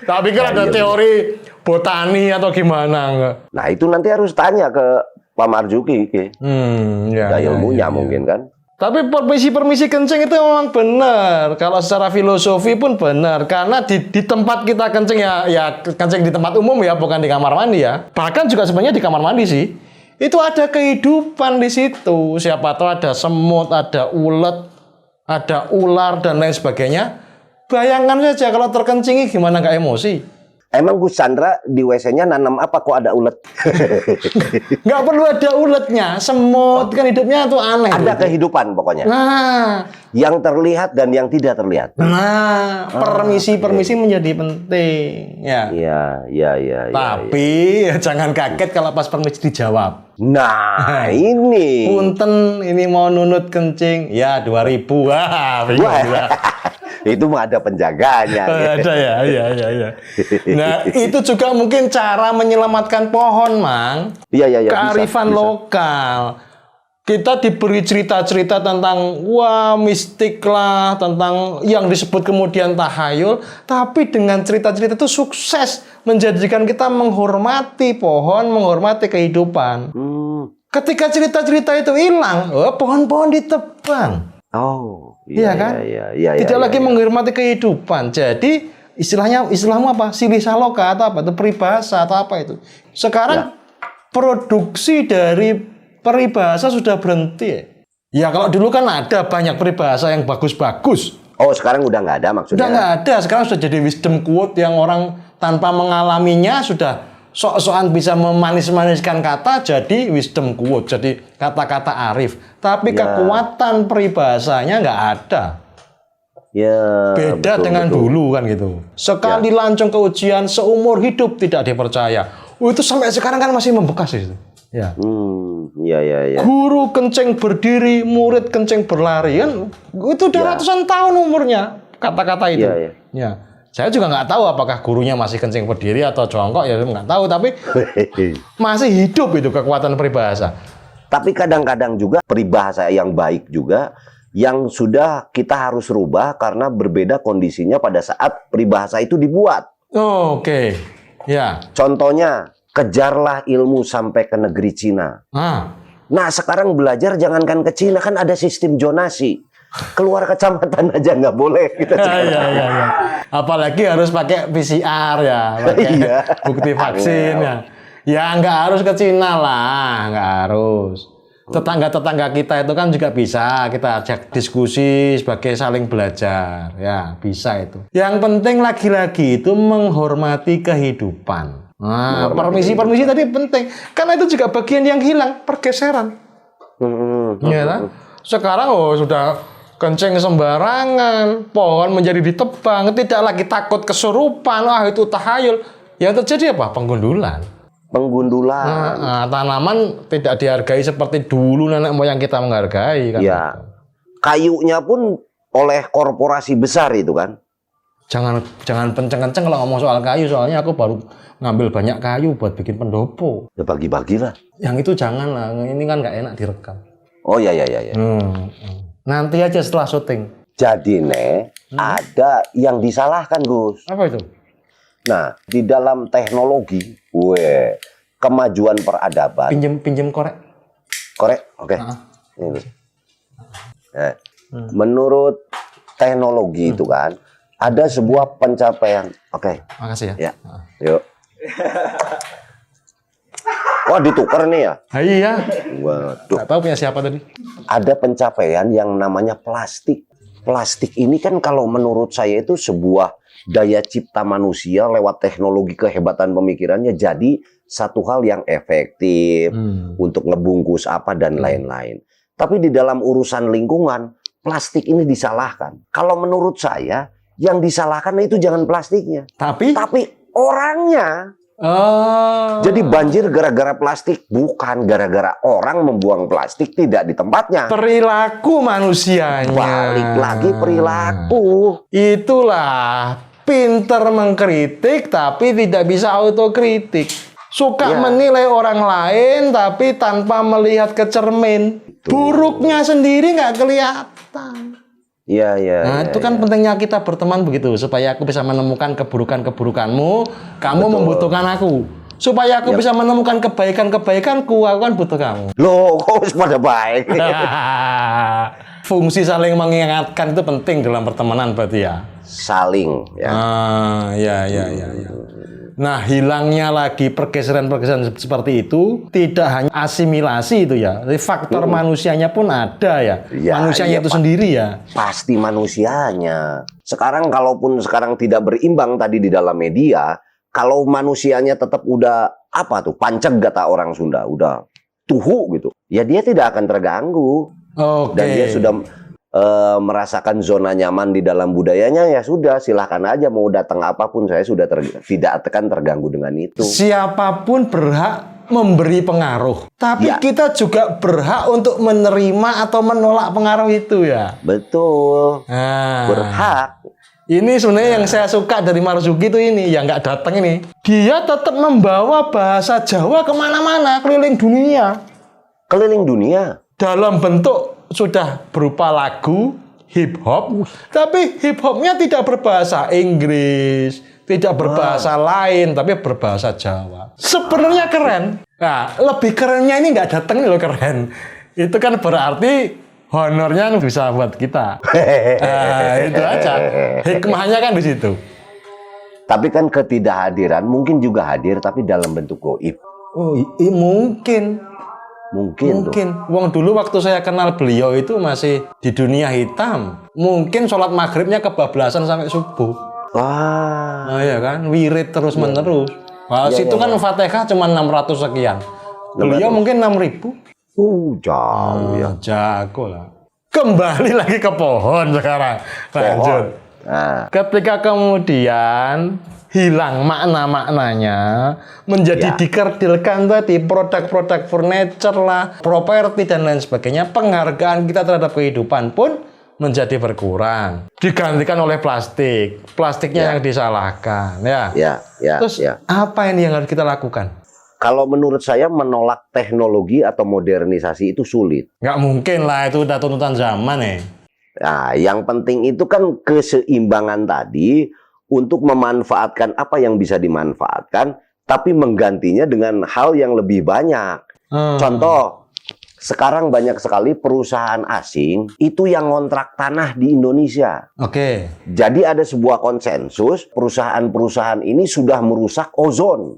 Tapi kan ada teori botani atau gimana enggak? Nah, itu nanti harus tanya ke Pak Marzuki. Ada ilmunya mungkin kan. Tapi permisi kencing itu memang benar. Kalau secara filosofi pun benar. Karena di tempat kita kencing ya kencing di tempat umum ya, bukan di kamar mandi ya. Bahkan juga sebenarnya di kamar mandi sih. Itu ada kehidupan di situ. Siapa tahu ada semut, ada ulet, ada ular dan lain sebagainya. Bayangkan saja kalau terkencingi gimana nggak emosi. Emang Gus Chandra di WC-nya nanam apa kok ada ulet? Nggak perlu ada uletnya, semut kan hidupnya tuh aneh. Ada gitu. kehidupan pokoknya. Nah, yang terlihat dan yang tidak terlihat. Nah, permisi menjadi penting. Ya. Iya. Tapi jangan kaget kalau pas permisi dijawab. Nah, ini. Punten, ini mau nunut kencing. Ya, 2.000. Wah, bingung. Itu mah ada penjaganya. Ada ya, iya. Nah, itu juga mungkin cara menyelamatkan pohon, Mang. Iya. Kearifan bisa. lokal. Kita diberi cerita-cerita tentang mistik lah, tentang yang disebut kemudian tahayul, tapi dengan cerita-cerita itu sukses menjadikan kita menghormati pohon, menghormati kehidupan. Ketika cerita-cerita itu hilang, pohon-pohon ditebang. Oh, iya kan? Iya. Tidak lagi menghormati kehidupan. Jadi istilahmu apa? Silih saloka atau apa? Itu peribahasa atau apa itu? Sekarang produksi dari peribahasa sudah berhenti. Ya kalau dulu kan ada banyak peribahasa yang bagus-bagus. Oh, sekarang udah nggak ada maksudnya? Udah nggak ada. Sekarang sudah jadi wisdom quote yang orang tanpa mengalaminya sudah sok-sokan bisa memanis-maniskan kata jadi wisdom quote, jadi kata-kata arif. Tapi kekuatan peribahasanya nggak ada. Ya. Beda dengan dulu kan gitu. Sekali lancung ke ujian seumur hidup tidak dipercaya. Itu sampai sekarang kan masih membekas itu. Ya. Iya. Guru kencing berdiri, murid kencing berlari kan itu udah ratusan tahun umurnya kata-kata itu. Ya. Saya juga nggak tahu apakah gurunya masih kencing berdiri atau jongkok, ya nggak tahu. Tapi masih hidup itu kekuatan peribahasa. Tapi kadang-kadang juga peribahasa yang baik juga yang sudah kita harus rubah karena berbeda kondisinya pada saat peribahasa itu dibuat. Oke. Ya. Contohnya, kejarlah ilmu sampai ke negeri Cina. Nah, sekarang belajar jangankan ke Cina, kan ada sistem zonasi. Keluar kecamatan aja nggak boleh kita. Iya. Apalagi harus pakai PCR ya, pakai bukti vaksin ya. Ya nggak harus ke Cina lah, nggak harus. Tetangga-tetangga kita itu kan juga bisa kita ajak diskusi sebagai saling belajar, ya bisa itu. Yang penting lagi-lagi itu menghormati kehidupan. Nah, permisi tadi penting, karena itu juga bagian yang hilang, pergeseran. Ya kan? Sekarang sudah kencing sembarangan, pohon menjadi ditebang, tidak lagi takut kesurupan, itu tahayul. Yang terjadi apa? Penggundulan. Tanaman tidak dihargai seperti dulu nenek moyang kita menghargai kan. Ya. Kayunya pun oleh korporasi besar itu kan. Jangan kenceng-kenceng kalau ngomong soal kayu, soalnya aku baru ngambil banyak kayu buat bikin pendopo. Ya bagi-bagilah. Yang itu jangan lah, ini kan nggak enak direkam. Oh ya. Nanti aja setelah syuting. Jadi ada yang disalahkan Gus. Apa itu? Nah, di dalam teknologi, kemajuan peradaban. Pinjem korek. Korek, oke. Ini. Menurut teknologi itu kan, ada sebuah pencapaian. Oke. Makasih ya. Ya, yuk. Wah, ditukar nih ya? Iya. Waduh. Nggak tahu punya siapa tadi. Ada pencapaian yang namanya plastik. Plastik ini kan kalau menurut saya itu sebuah daya cipta manusia lewat teknologi kehebatan pemikirannya jadi satu hal yang efektif untuk ngebungkus apa dan lain-lain. Tapi di dalam urusan lingkungan, plastik ini disalahkan. Kalau menurut saya, yang disalahkan itu jangan plastiknya. Tapi orangnya. Oh. Jadi banjir gara-gara plastik, bukan gara-gara orang membuang plastik tidak di tempatnya. Perilaku manusianya. Balik lagi perilaku. Itulah pinter mengkritik tapi tidak bisa autokritik. Suka menilai orang lain tapi tanpa melihat ke cermin. Buruknya sendiri nggak kelihatan. Iya. Nah, itu kan pentingnya kita berteman begitu, supaya aku bisa menemukan keburukan-keburukanmu, kamu membutuhkan aku. Supaya aku bisa menemukan kebaikan-kebaikanku, aku kan butuh kamu. Loh, kok pada baik? Fungsi saling mengingatkan itu penting dalam pertemanan berarti ya. Saling, ya. Ya. Nah, hilangnya lagi pergeseran-pergeseran seperti itu tidak hanya asimilasi itu ya, tapi faktor manusianya pun ada ya. Manusianya itu sendiri ya. Pasti manusianya. Sekarang kalaupun sekarang tidak berimbang tadi di dalam media, kalau manusianya tetap udah panceg kata orang Sunda, udah tuhu gitu, ya dia tidak akan terganggu. Dan dia sudah merasakan zona nyaman di dalam budayanya, ya sudah silahkan aja mau datang apapun, saya sudah tidak akan terganggu dengan itu. Siapapun berhak memberi pengaruh, tapi kita juga berhak untuk menerima atau menolak pengaruh itu ya. Betul. Berhak. Ini sebenarnya yang saya suka dari Marzuki itu ini, yang nggak datang ini. Dia tetap membawa bahasa Jawa kemana-mana, keliling dunia. Keliling dunia. Dalam bentuk sudah berupa lagu hip hop, tapi hip hopnya tidak berbahasa Inggris, tidak berbahasa lain, tapi berbahasa Jawa. Sebenarnya keren. Nah, lebih kerennya ini nggak datang loh, keren. Itu kan berarti honornya bisa buat kita. Itu aja. Hikmahnya kan di situ. Tapi kan ketidakhadiran mungkin juga hadir, tapi dalam bentuk gaib. Oh, mungkin. Mungkin. Wong dulu waktu saya kenal beliau itu masih di dunia hitam. Mungkin sholat maghribnya kebablasan sampai subuh. Wah. Nah, ya kan, wirid terus menerus. Wah, situ kan Fatihah cuma 600 sekian. Beliau mungkin 6.000. Jauh ya. Jago lah. Kembali lagi ke pohon sekarang. Lanjut. Ketika kemudian hilang makna-maknanya, menjadi dikerdilkan tadi produk-produk furniture lah, properti dan lain sebagainya, penghargaan kita terhadap kehidupan pun menjadi berkurang, digantikan oleh plastik. Plastiknya yang disalahkan, ya. Terus apa ini yang harus kita lakukan? Kalau menurut saya menolak teknologi atau modernisasi itu sulit. Nggak mungkin lah, itu udah tuntutan zaman ya. Nah, yang penting itu kan keseimbangan tadi untuk memanfaatkan apa yang bisa dimanfaatkan, tapi menggantinya dengan hal yang lebih banyak. Contoh, sekarang banyak sekali perusahaan asing itu yang ngontrak tanah di Indonesia. Jadi ada sebuah konsensus, perusahaan-perusahaan ini sudah merusak ozon.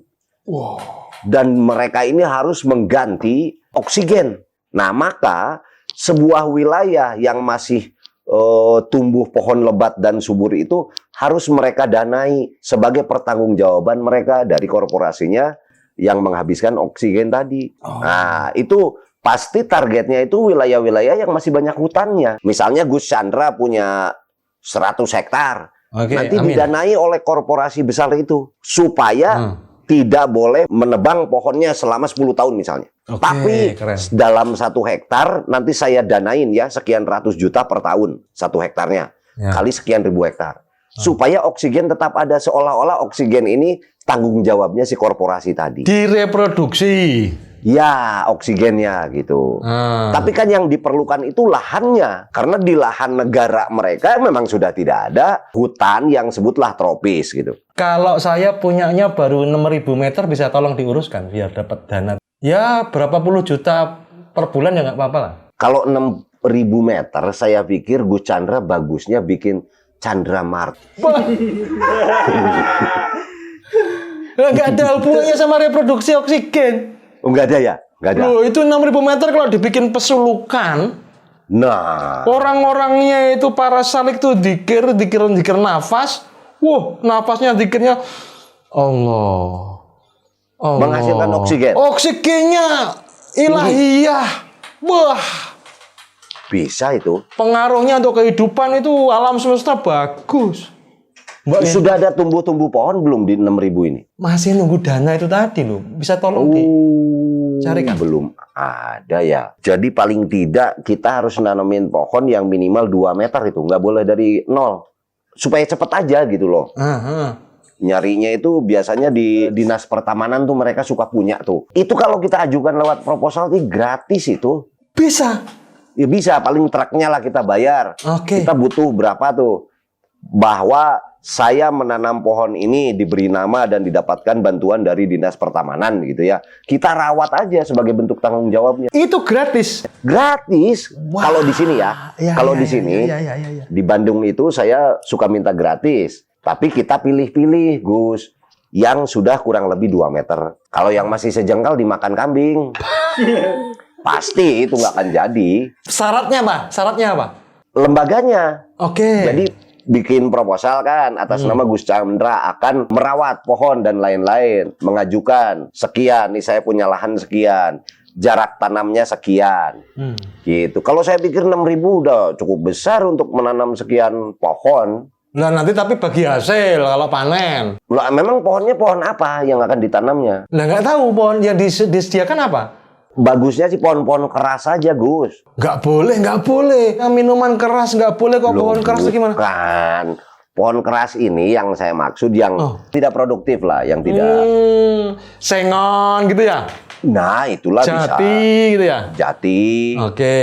Dan mereka ini harus mengganti oksigen. Nah, maka sebuah wilayah yang masih tumbuh pohon lebat dan subur itu harus mereka danai sebagai pertanggungjawaban mereka dari korporasinya yang menghabiskan oksigen tadi. Nah, itu pasti targetnya itu wilayah-wilayah yang masih banyak hutannya. Misalnya Gus Chandra punya 100 hektar. Nanti didanai oleh korporasi besar itu supaya tidak boleh menebang pohonnya selama 10 tahun misalnya. Tapi dalam 1 hektar nanti saya danain ya sekian ratus juta per tahun 1 hektarnya. Kali sekian ribu hektar. supaya oksigen tetap ada, seolah-olah oksigen ini tanggung jawabnya si korporasi tadi. Direproduksi. Ya, oksigennya gitu. Tapi kan yang diperlukan itu lahannya. Karena di lahan negara mereka memang sudah tidak ada hutan yang sebutlah tropis gitu. Kalau saya punyanya baru 6.000 meter, bisa tolong diuruskan biar dapat dana. Ya, berapa puluh juta per bulan ya nggak apa-apa lah. Kalau 6.000 meter, saya pikir Gus Chandra bagusnya bikin Chandra Mart. Nggak ada hubungannya sama reproduksi oksigen. Oh, nggak ada ya? Nggak ada. Loh, itu 6.000 meter kalau dibikin pesulukan, Nah, orang-orangnya itu para salik tuh dikir nafas. Wah, nafasnya dikirnya Allah. menghasilkan oksigen. Oksigennya ilahiyah. Wah, Bisa itu. pengaruhnya untuk kehidupan itu alam semesta bagus. Mbak, Sudah ada tumbuh-tumbuh pohon belum di 6.000 ini? masih nunggu dana itu tadi loh. Bisa tolong dicarikan? Belum ada ya. Jadi paling tidak kita harus nanamin pohon yang minimal 2 meter itu. Nggak boleh dari 0. Supaya cepet aja gitu loh. Nyarinya itu biasanya di dinas pertamanan tuh mereka suka punya tuh. Itu kalau kita ajukan lewat proposal itu gratis itu. Bisa. Ya bisa, paling truknya lah kita bayar. Oke. Kita butuh berapa tuh? Bahwa saya menanam pohon ini diberi nama dan didapatkan bantuan dari dinas pertamanan gitu ya. Kita rawat aja sebagai bentuk tanggung jawabnya. Itu gratis. Gratis. Wah. Kalau di sini ya. Kalau di sini Ya. di Bandung itu saya suka minta gratis. Tapi kita pilih-pilih, Gus. Yang sudah kurang lebih 2 meter. Kalau yang masih sejengkal dimakan kambing. Pasti itu nggak akan jadi. Syaratnya apa? Lembaganya. Oke. Jadi bikin proposal kan atas nama Gus Chandra akan merawat pohon dan lain-lain. Mengajukan sekian, nih saya punya lahan sekian. Jarak tanamnya sekian. Gitu. Kalau saya pikir 6.000 udah cukup besar untuk menanam sekian pohon. Nah nanti tapi bagi hasil kalau panen. Lah memang pohonnya pohon apa yang akan ditanamnya? Lah nggak tahu pohon yang disediakan apa? Bagusnya sih pohon-pohon keras saja, Gus. Nggak boleh. Nah, minuman keras nggak boleh kok. Pohon keras gimana? Bukan. Pohon keras ini yang saya maksud yang tidak produktif lah, yang tidak. Sengon gitu ya? Nah, itulah bisa. Jati gitu ya? Jati. Oke.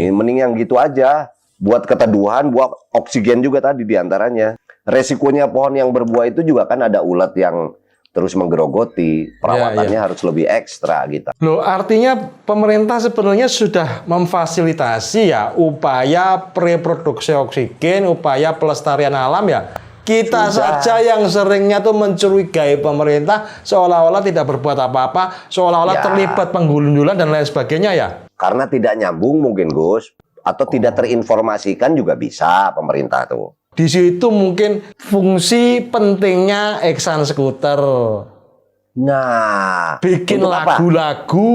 Mending yang gitu aja. Buat keteduhan, buat oksigen juga tadi diantaranya. Resikonya pohon yang berbuah itu juga kan ada ulat yang terus menggerogoti. Perawatannya harus lebih ekstra gitu. Loh, artinya pemerintah sebenarnya sudah memfasilitasi ya upaya reproduksi oksigen, upaya pelestarian alam ya. Kita saja yang seringnya tuh mencurigai pemerintah seolah-olah tidak berbuat apa-apa, seolah-olah terlibat penggulundulan dan lain sebagainya ya. Karena tidak nyambung mungkin, Gus. Atau tidak terinformasikan juga bisa pemerintah tuh. Di situ mungkin fungsi pentingnya Eksan Skuter. Nah, Bikin untuk apa? lagu-lagu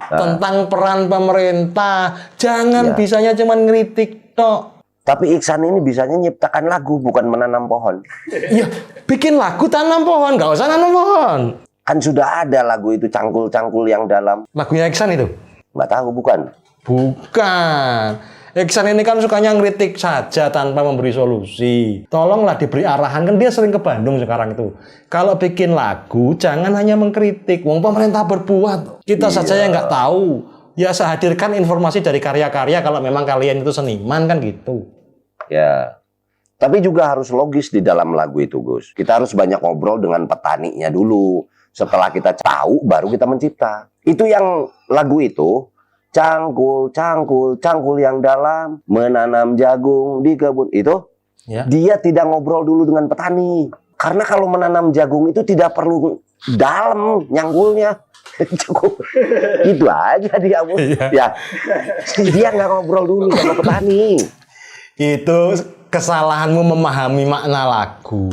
tentang peran pemerintah. Jangan bisanya cuma ngeritik tok. Tapi Iksan ini bisanya nyiptakan lagu, bukan menanam pohon. Iya, bikin lagu tanam pohon, nggak usah nanam pohon. Kan sudah ada lagu itu, Cangkul-Cangkul yang dalam. Lagunya Eksan itu? Nggak tahu, bukan? Bukan. Eksan ini kan sukanya ngeritik saja tanpa memberi solusi. Tolonglah diberi arahan, kan dia sering ke Bandung sekarang itu. Kalau bikin lagu, jangan hanya mengkritik. Wong pemerintah berbuat, kita saja yang nggak tahu. Ya saya hadirkan informasi dari karya-karya kalau memang kalian itu seniman kan gitu. Ya. Tapi juga harus logis di dalam lagu itu, Gus. Kita harus banyak ngobrol dengan petaninya dulu. Setelah kita tahu, baru kita mencipta. Itu yang lagu itu, Cangkul, cangkul, cangkul yang dalam, menanam jagung di kebun. Itu, dia tidak ngobrol dulu dengan petani. Karena kalau menanam jagung itu tidak perlu dalam nyangkulnya. Itu aja dia. Ya. Dia nggak ngobrol dulu sama petani. Itu kesalahanmu memahami makna lagu.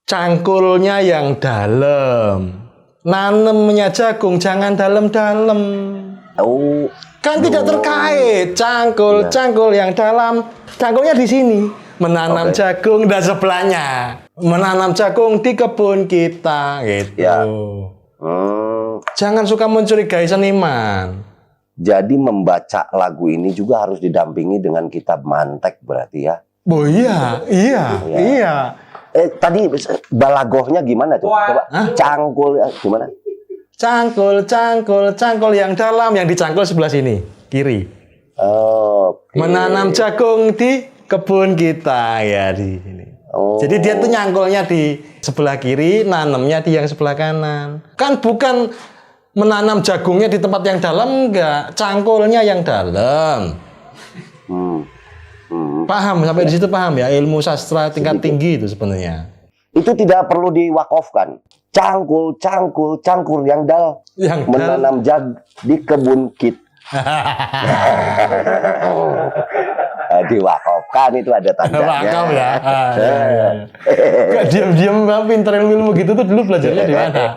Cangkulnya yang dalam. Nanemnya jagung jangan dalam-dalam. Oh, kan tidak terkait. Cangkul, cangkul yang dalam. Cangkulnya di sini. Menanam jagung dan sebelahnya. Menanam jagung di kebun kita, gitu. Ya. Jangan suka mencurigai seniman. Jadi membaca lagu ini juga harus didampingi dengan kitab mantek berarti ya. Oh iya. Tadi balagohnya gimana tuh? Coba cangkul gimana? Cangkul yang dalam, yang dicangkul sebelah sini, kiri. Oke. Menanam jagung di kebun kita ya di sini. Jadi dia tuh nyangkulnya di sebelah kiri, nanamnya di yang sebelah kanan. Kan bukan menanam jagungnya di tempat yang dalam, enggak, cangkulnya yang dalam. Paham sampai di situ, paham ya, ilmu sastra tingkat tinggi itu sebenarnya. Itu tidak perlu diwakafkan. Cangkul yang menanam di kebun kit. Diwakafkan itu ada tandanya. Wakaf ya. Gak diam-diam pinter ilmu gitu tuh dulu belajarnya di mana?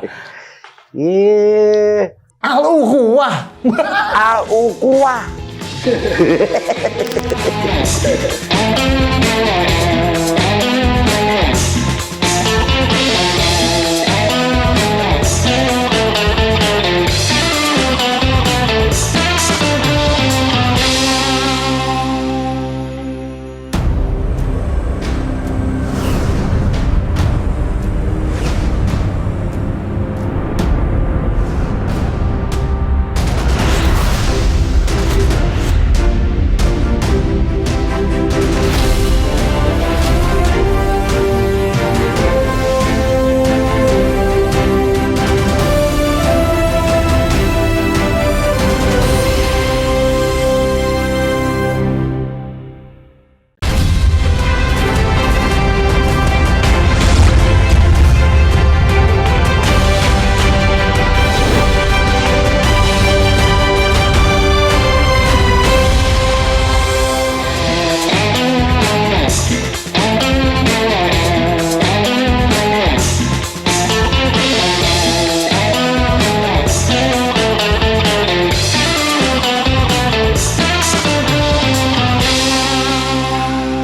Al-Ukhuwah. Al-Ukhuwah.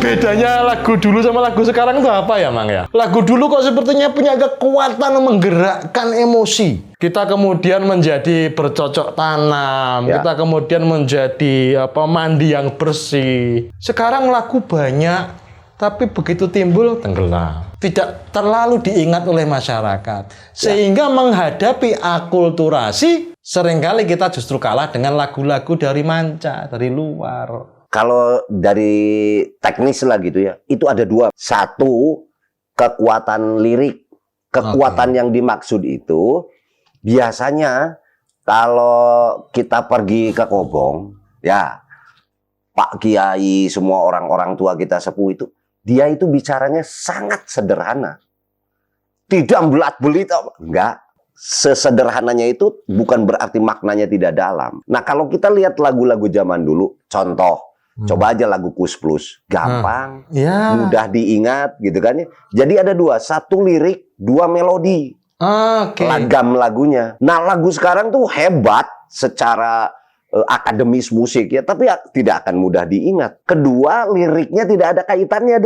Bedanya lagu dulu sama lagu sekarang itu apa ya, Mang ya? Lagu dulu kok sepertinya punya kekuatan menggerakkan emosi. Kita kemudian menjadi bercocok tanam, kita kemudian menjadi mandi yang bersih. Sekarang lagu banyak, tapi begitu timbul tenggelam. Tidak terlalu diingat oleh masyarakat. Sehingga menghadapi akulturasi, seringkali kita justru kalah dengan lagu-lagu dari manca, dari luar. Kalau dari teknis lah gitu ya, itu ada dua. Satu, kekuatan lirik. Kekuatan yang dimaksud itu, biasanya kalau kita pergi ke Kobong, ya, Pak Kiai, semua orang-orang tua kita sepuh itu, dia itu bicaranya sangat sederhana. Tidak belat-belit, enggak. Sesederhananya itu bukan berarti maknanya tidak dalam. Nah, kalau kita lihat lagu-lagu zaman dulu, contoh, coba aja lagu Kus Plus, gampang, mudah diingat gitu kan ya. Jadi ada dua, satu lirik, dua melodi, lagam lagunya. Nah lagu sekarang tuh hebat secara akademis musik ya, tapi tidak akan mudah diingat. Kedua, liriknya tidak ada kaitannya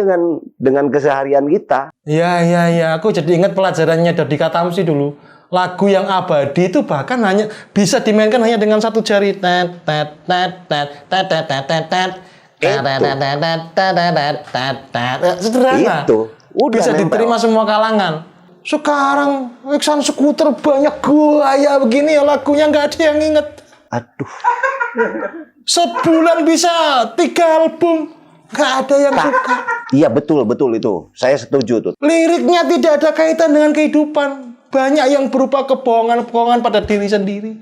dengan keseharian kita. Iya, aku jadi ingat pelajarannya Dodi Katamsi dulu. Lagu yang abadi itu bahkan hanya bisa dimainkan hanya dengan satu jari. Sederhana. Itu bisa diterima semua kalangan. Sekarang Iksan Skuter banyak gaya begini ya, lagunya nggak ada yang inget. Aduh. Sebulan bisa 3 album, nggak ada yang suka. Iya betul itu. Saya setuju tuh. Liriknya tidak ada kaitan dengan kehidupan. Banyak yang berupa kebohongan-kebohongan pada diri sendiri.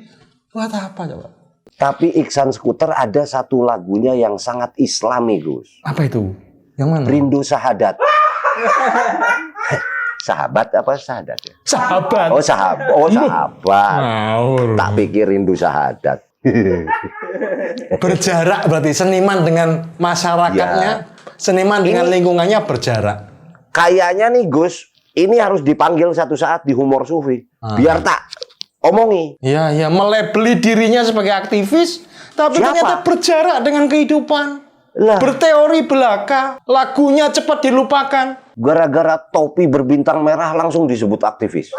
Buat apa coba? Tapi Iksan Skuter ada satu lagunya yang sangat islami, Gus. Apa itu? Yang mana? Rindu Sahadat. Sahabat apa sahadat ya? Sahabat. Oh sahabat. Tak pikir rindu sahadat. Berjarak berarti seniman dengan masyarakatnya, seniman dengan lingkungannya berjarak. Kayaknya nih Gus, ini harus dipanggil satu saat di Humor Sufi. Biar tak omongi. Iya, melebeli dirinya sebagai aktivis, tapi ternyata berjarak dengan kehidupan. Lah. Berteori belaka, lagunya cepat dilupakan. Gara-gara topi berbintang merah langsung disebut aktivis.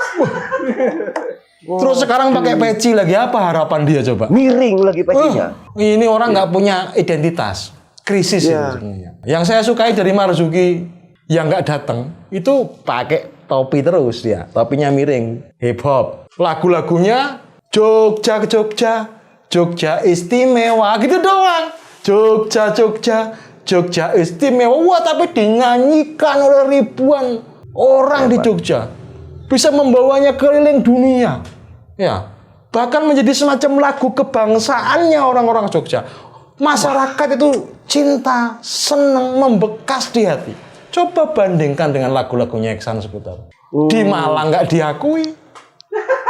Terus sekarang pakai peci lagi, apa harapan dia coba? Miring lagi pecinya. Ini orang nggak punya identitas. Krisis itu sebenarnya. Yang saya sukai dari Marzuki yang nggak datang itu pakai topi terus dia, topinya miring, hip hop. Lagu-lagunya Jogja Jogja, Jogja istimewa gitu doang. Jogja Jogja, Jogja istimewa. Wah, tapi dinyanyikan oleh ribuan orang di Jogja. Bisa membawanya keliling dunia. Ya, bahkan menjadi semacam lagu kebangsaannya orang-orang Jogja. Masyarakat itu cinta, senang, membekas di hati. Coba bandingkan dengan lagu-lagunya Iksan seputar. Di Malang nggak diakui,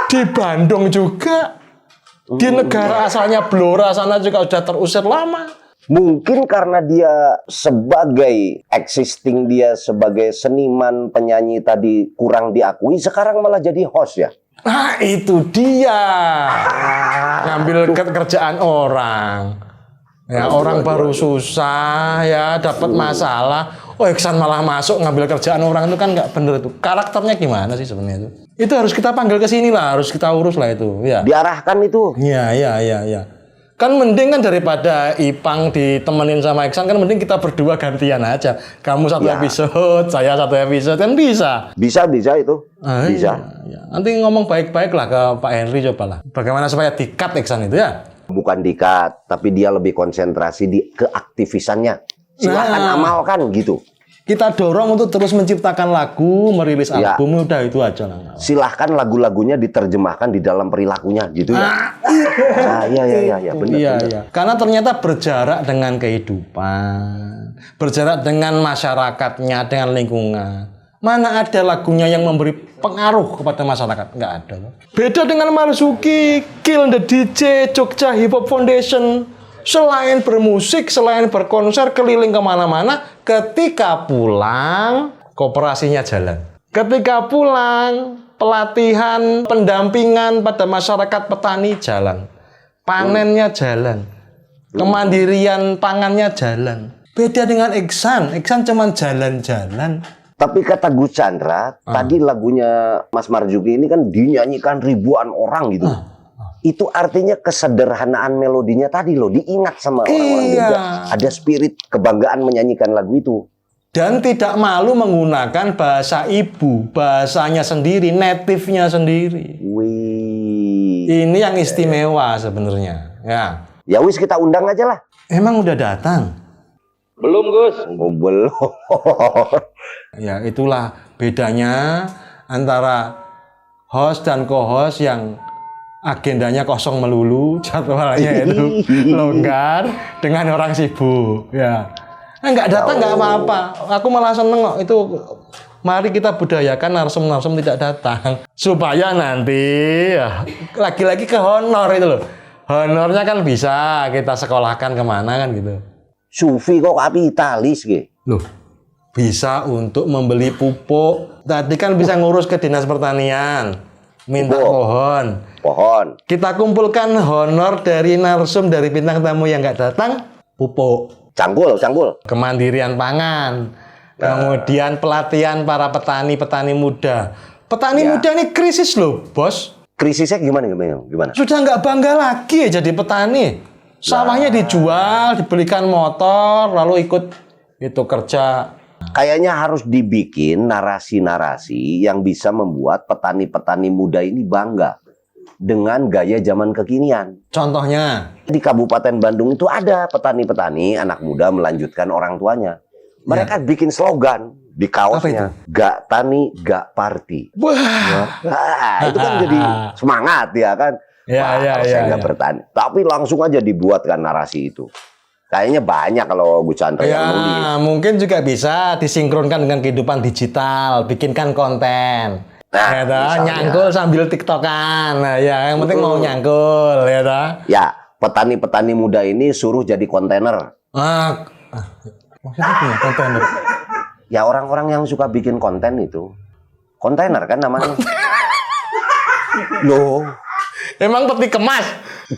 di Bandung juga, di negara asalnya Blora sana juga udah terusir lama. Mungkin karena dia sebagai existing, dia sebagai seniman penyanyi tadi kurang diakui, sekarang malah jadi host ya. Nah itu dia, ngambil kerjaan orang. Ya, orang baru susah ya, dapat masalah. Oh, Iksan malah masuk ngambil kerjaan orang, itu kan nggak bener itu. Karakternya gimana sih sebenarnya itu? Itu harus kita panggil ke sini lah, harus kita urus lah itu. Ya. Diarahkan itu. Iya. Kan mending kan daripada Ipang ditemenin sama Iksan, kan mending kita berdua gantian aja. Kamu satu episode, saya satu episode, kan bisa. Bisa itu. Bisa. Iya. Nanti ngomong baik-baik lah ke Pak Henry coba lah. Bagaimana supaya di-cut Iksan itu ya? Bukan dikat, tapi dia lebih konsentrasi di keaktivisannya. Silahkan amalkan gitu. Kita dorong untuk terus menciptakan lagu, merilis album, udah itu aja lah. Silahkan lagu-lagunya diterjemahkan di dalam perilakunya gitu ya. Iya, benar. Iya. Karena ternyata berjarak dengan kehidupan, berjarak dengan masyarakatnya, dengan lingkungan. Mana ada lagunya yang memberi pengaruh kepada masyarakat? Nggak ada. Beda dengan Marzuki, Kill the DJ, Jogja Hip Hop Foundation. Selain bermusik, selain berkonser keliling kemana-mana, ketika pulang, kooperasinya jalan. Ketika pulang, pelatihan, pendampingan pada masyarakat petani jalan. Panennya jalan. Kemandirian pangannya jalan. Beda dengan Iksan cuma jalan-jalan. Tapi kata Gus Chandra, tadi lagunya Mas Marzuki ini kan dinyanyikan ribuan orang gitu. Itu artinya kesederhanaan melodinya tadi loh, diingat sama orang-orang juga. Ada spirit kebanggaan menyanyikan lagu itu. Dan tidak malu menggunakan bahasa ibu, bahasanya sendiri, native-nya sendiri. Wih. Ini yang istimewa sebenarnya. Ya wis, kita undang aja lah. Emang udah datang? Belum, Gus. Oh, belum. Ya, itulah bedanya antara host dan co-host yang agendanya kosong melulu, jadwalnya itu longgar, dengan orang sibuk. Ya, nggak datang nggak apa-apa. Aku malah seneng kok. Itu mari kita budayakan narsum-narsum tidak datang supaya nanti lagi-lagi ke honor itu loh. Honornya kan bisa kita sekolahkan kemana kan gitu. Sufi kok kapitalis gitu. Loh, bisa untuk membeli pupuk. Tadi kan bisa ngurus ke Dinas Pertanian. Minta pohon. Kita kumpulkan honor dari narsum, dari bintang tamu yang nggak datang, pupuk. Cangkul. Kemandirian pangan. Kemudian pelatihan para petani muda. Petani muda ini krisis loh, Bos. Krisisnya gimana? Sudah nggak bangga lagi jadi petani. Sawahnya dijual, dibelikan motor, lalu ikut itu kerja. Kayaknya harus dibikin narasi-narasi yang bisa membuat petani-petani muda ini bangga dengan gaya zaman kekinian. Contohnya? Di Kabupaten Bandung itu ada petani-petani, anak muda melanjutkan orang tuanya. Mereka bikin slogan di kaosnya. Gak tani, gak party. Wah, itu kan jadi semangat ya kan. Saya nggak bertani. Tapi langsung aja dibuatkan narasi itu. Kayaknya banyak kalau Gus Chandra yang nulis. Mungkin juga bisa disinkronkan dengan kehidupan digital, bikinkan konten. Nyangkul sambil tiktokan. Nah, ya, yang penting mau nyangkul, ya toh. Ya, petani-petani muda ini suruh jadi kontainer. Maksudnya gimana kontainer? Ya, orang-orang yang suka bikin konten itu. Kontainer kan namanya. Loh. Emang peti kemas?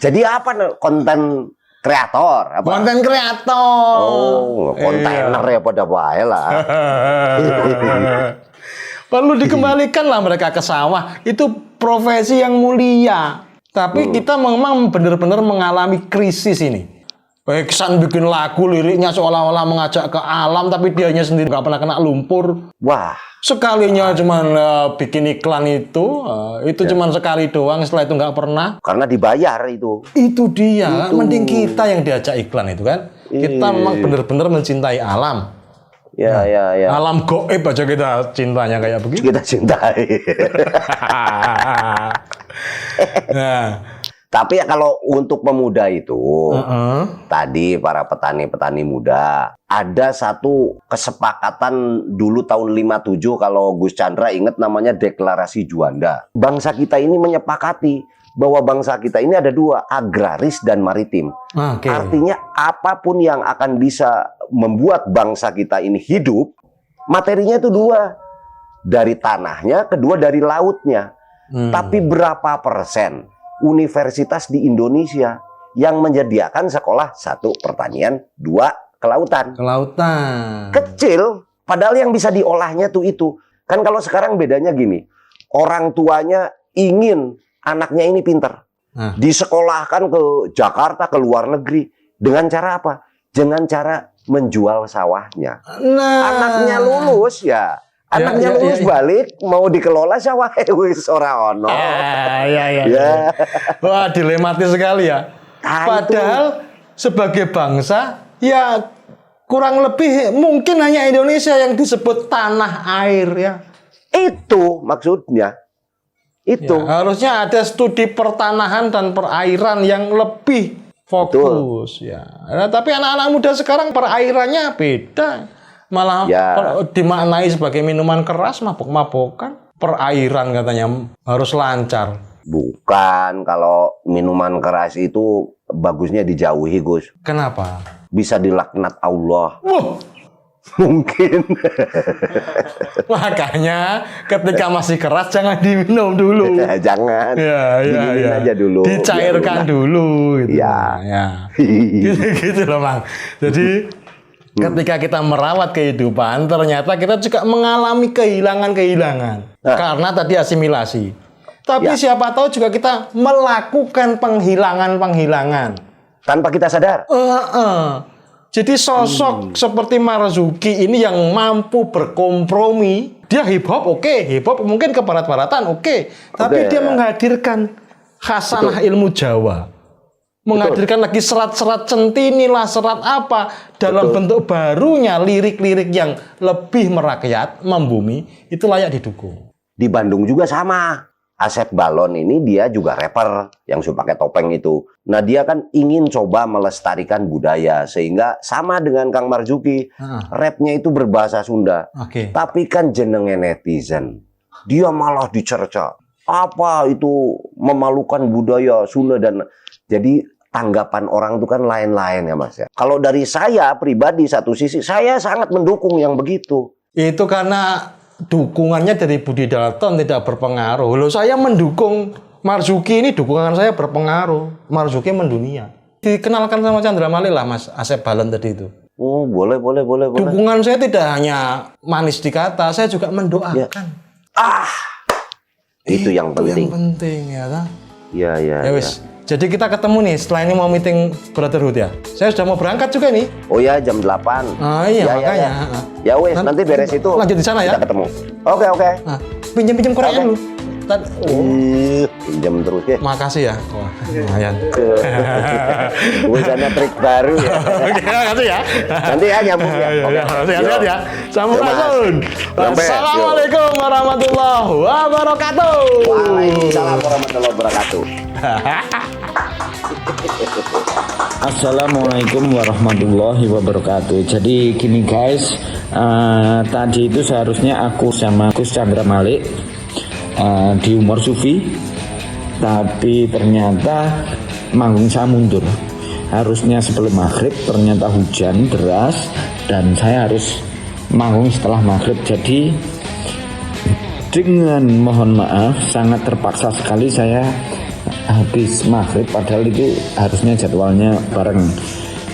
Jadi apa konten kreator? Apa? Konten kreator. Oh, kontainer ya pada bae lah. Perlu dikembalikan lah mereka ke sawah. Itu profesi yang mulia. Tapi kita memang benar-benar mengalami krisis ini. Iksan bikin lagu liriknya seolah-olah mengajak ke alam tapi dianya sendiri nggak pernah kena lumpur. Wah, Sekalinya cuman bikin iklan itu cuman sekali doang, setelah itu nggak pernah. karena dibayar itu. Itu dia, mending kita yang diajak iklan itu kan. Kita memang benar-benar mencintai alam. Ya. Alam goib aja kita cintanya kayak begitu. Kita cintai. Nah, Tapi ya kalau untuk pemuda itu, tadi para petani-petani muda, ada satu kesepakatan dulu tahun 57 kalau Gus Chandra ingat namanya Deklarasi Juanda. Bangsa kita ini menyepakati bahwa bangsa kita ini ada dua, agraris dan maritim. Oke. Artinya apapun yang akan bisa membuat bangsa kita ini hidup, materinya itu dua. Dari tanahnya, kedua dari lautnya. Tapi berapa persen universitas di Indonesia yang menyediakan sekolah, satu pertanian, dua kelautan? Kelautan. Kecil, padahal yang bisa diolahnya tuh itu. Kan kalau sekarang bedanya gini, orang tuanya ingin anaknya ini pinter, disekolahkan ke Jakarta, ke luar negeri. Dengan cara apa? Dengan cara menjual sawahnya. Nah, Anaknya lulus ya. Anaknya lulus balik mau dikelola sawah wis ora ono. Ya. Wah, dilematis sekali ya. Nah, Padahal sebagai bangsa ya kurang lebih mungkin hanya Indonesia yang disebut tanah air ya. Itu maksudnya. Itu. Ya, harusnya ada studi pertanahan dan perairan yang lebih fokus ya. Nah, tapi anak-anak muda sekarang perairannya beda. Malah dimaknai sebagai minuman keras, mabok-mabokan. Perairan katanya harus lancar. Bukan, kalau minuman keras itu bagusnya dijauhi, Gus. Kenapa? Bisa dilaknat Allah. Wah, Mungkin. makanya ketika masih keras jangan diminum dulu. Jangan. Dinginin aja dulu. Dicairkan dulu gitu. Ya. Gitu loh, Bang. Jadi ketika kita merawat kehidupan, ternyata kita juga mengalami kehilangan-kehilangan. Karena tadi asimilasi. Tapi siapa tahu juga kita melakukan penghilangan-penghilangan. Tanpa kita sadar. Jadi sosok seperti Marzuki ini yang mampu berkompromi. Dia hip hop hip hop mungkin ke barat-baratan tapi dia menghadirkan khasanah ilmu Jawa. Menghadirkan lagi serat-serat centini lah, serat apa dalam bentuk barunya, lirik-lirik yang lebih merakyat, membumi, itu layak didukung. Di Bandung juga sama. Asep Balon ini dia juga rapper yang suka pakai topeng itu. Nah, dia kan ingin coba melestarikan budaya sehingga sama dengan Kang Marzuki. Rapnya itu berbahasa Sunda. Tapi kan jenenge netizen. Dia malah dicerca. Apa itu memalukan budaya Sunda dan jadi tanggapan orang itu kan lain-lain ya Mas ya. Kalau dari saya pribadi satu sisi saya sangat mendukung yang begitu. Itu karena dukungannya dari Budi Dalton tidak berpengaruh. Loh, saya mendukung Marzuki ini, dukungan saya berpengaruh. Marzuki mendunia. Dikenalkan sama Chandra Malik lah Mas Asep Balon tadi itu. Oh, boleh. Dukungan saya tidak hanya manis di kata, saya juga mendoakan. Itu yang penting. Yang penting ya kan. Iya. Ya wis. Jadi kita ketemu nih, setelah ini mau meeting Brotherhood ya. Saya sudah mau berangkat juga nih. Oh ya, jam 8. Iya, makanya. Ya wes, nanti beres itu. Lanjut di sana ya. Kita ketemu. Oke. Pinjam Korea dulu. Pinjam terus ya. Makasih ya. Wah, lumayan. Gue sana trik baru ya. Oke, makasih ya. Nanti ya nyambung ya. Oke. Sehat-sehat ya. Sambung. Assalamualaikum warahmatullahi wabarakatuh. Waalaikumsalam warahmatullahi wabarakatuh. Assalamualaikum warahmatullahi wabarakatuh. Jadi gini guys, tadi itu seharusnya aku sama Gus Chandra Malik di Humor Sufi, tapi ternyata manggung saya mundur. Harusnya sebelum maghrib, ternyata hujan deras dan saya harus manggung setelah maghrib. Jadi dengan mohon maaf sangat terpaksa sekali saya habis maghrib, padahal itu harusnya jadwalnya bareng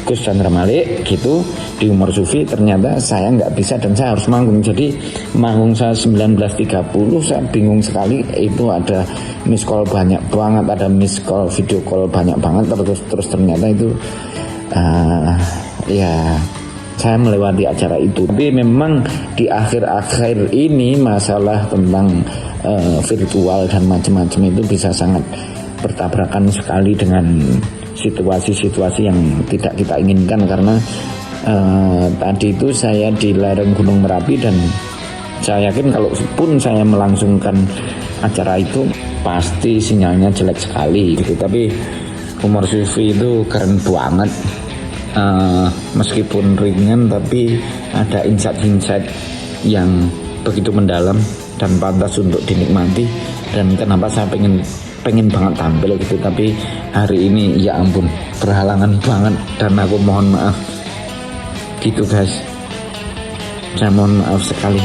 Gus Chandra Malik gitu di Humor Sufi. Ternyata saya nggak bisa dan saya harus manggung. Jadi manggung saya 19.30, saya bingung sekali. Itu ada miss call banyak banget, ada miss call video call banyak banget, terus ternyata itu ya saya melewati acara itu. Tapi memang di akhir-akhir ini masalah tentang virtual dan macam-macam itu bisa sangat bertabrakan sekali dengan situasi-situasi yang tidak kita inginkan, karena tadi itu saya di lereng Gunung Merapi dan saya yakin kalau pun saya melangsungkan acara itu pasti sinyalnya jelek sekali gitu. Tapi Umar Sufi itu keren banget, meskipun ringan tapi ada insight-insight yang begitu mendalam dan pantas untuk dinikmati. Dan kenapa saya pengen banget tampil gitu, tapi hari ini ya ampun berhalangan banget dan aku mohon maaf gitu guys, saya mohon maaf sekali.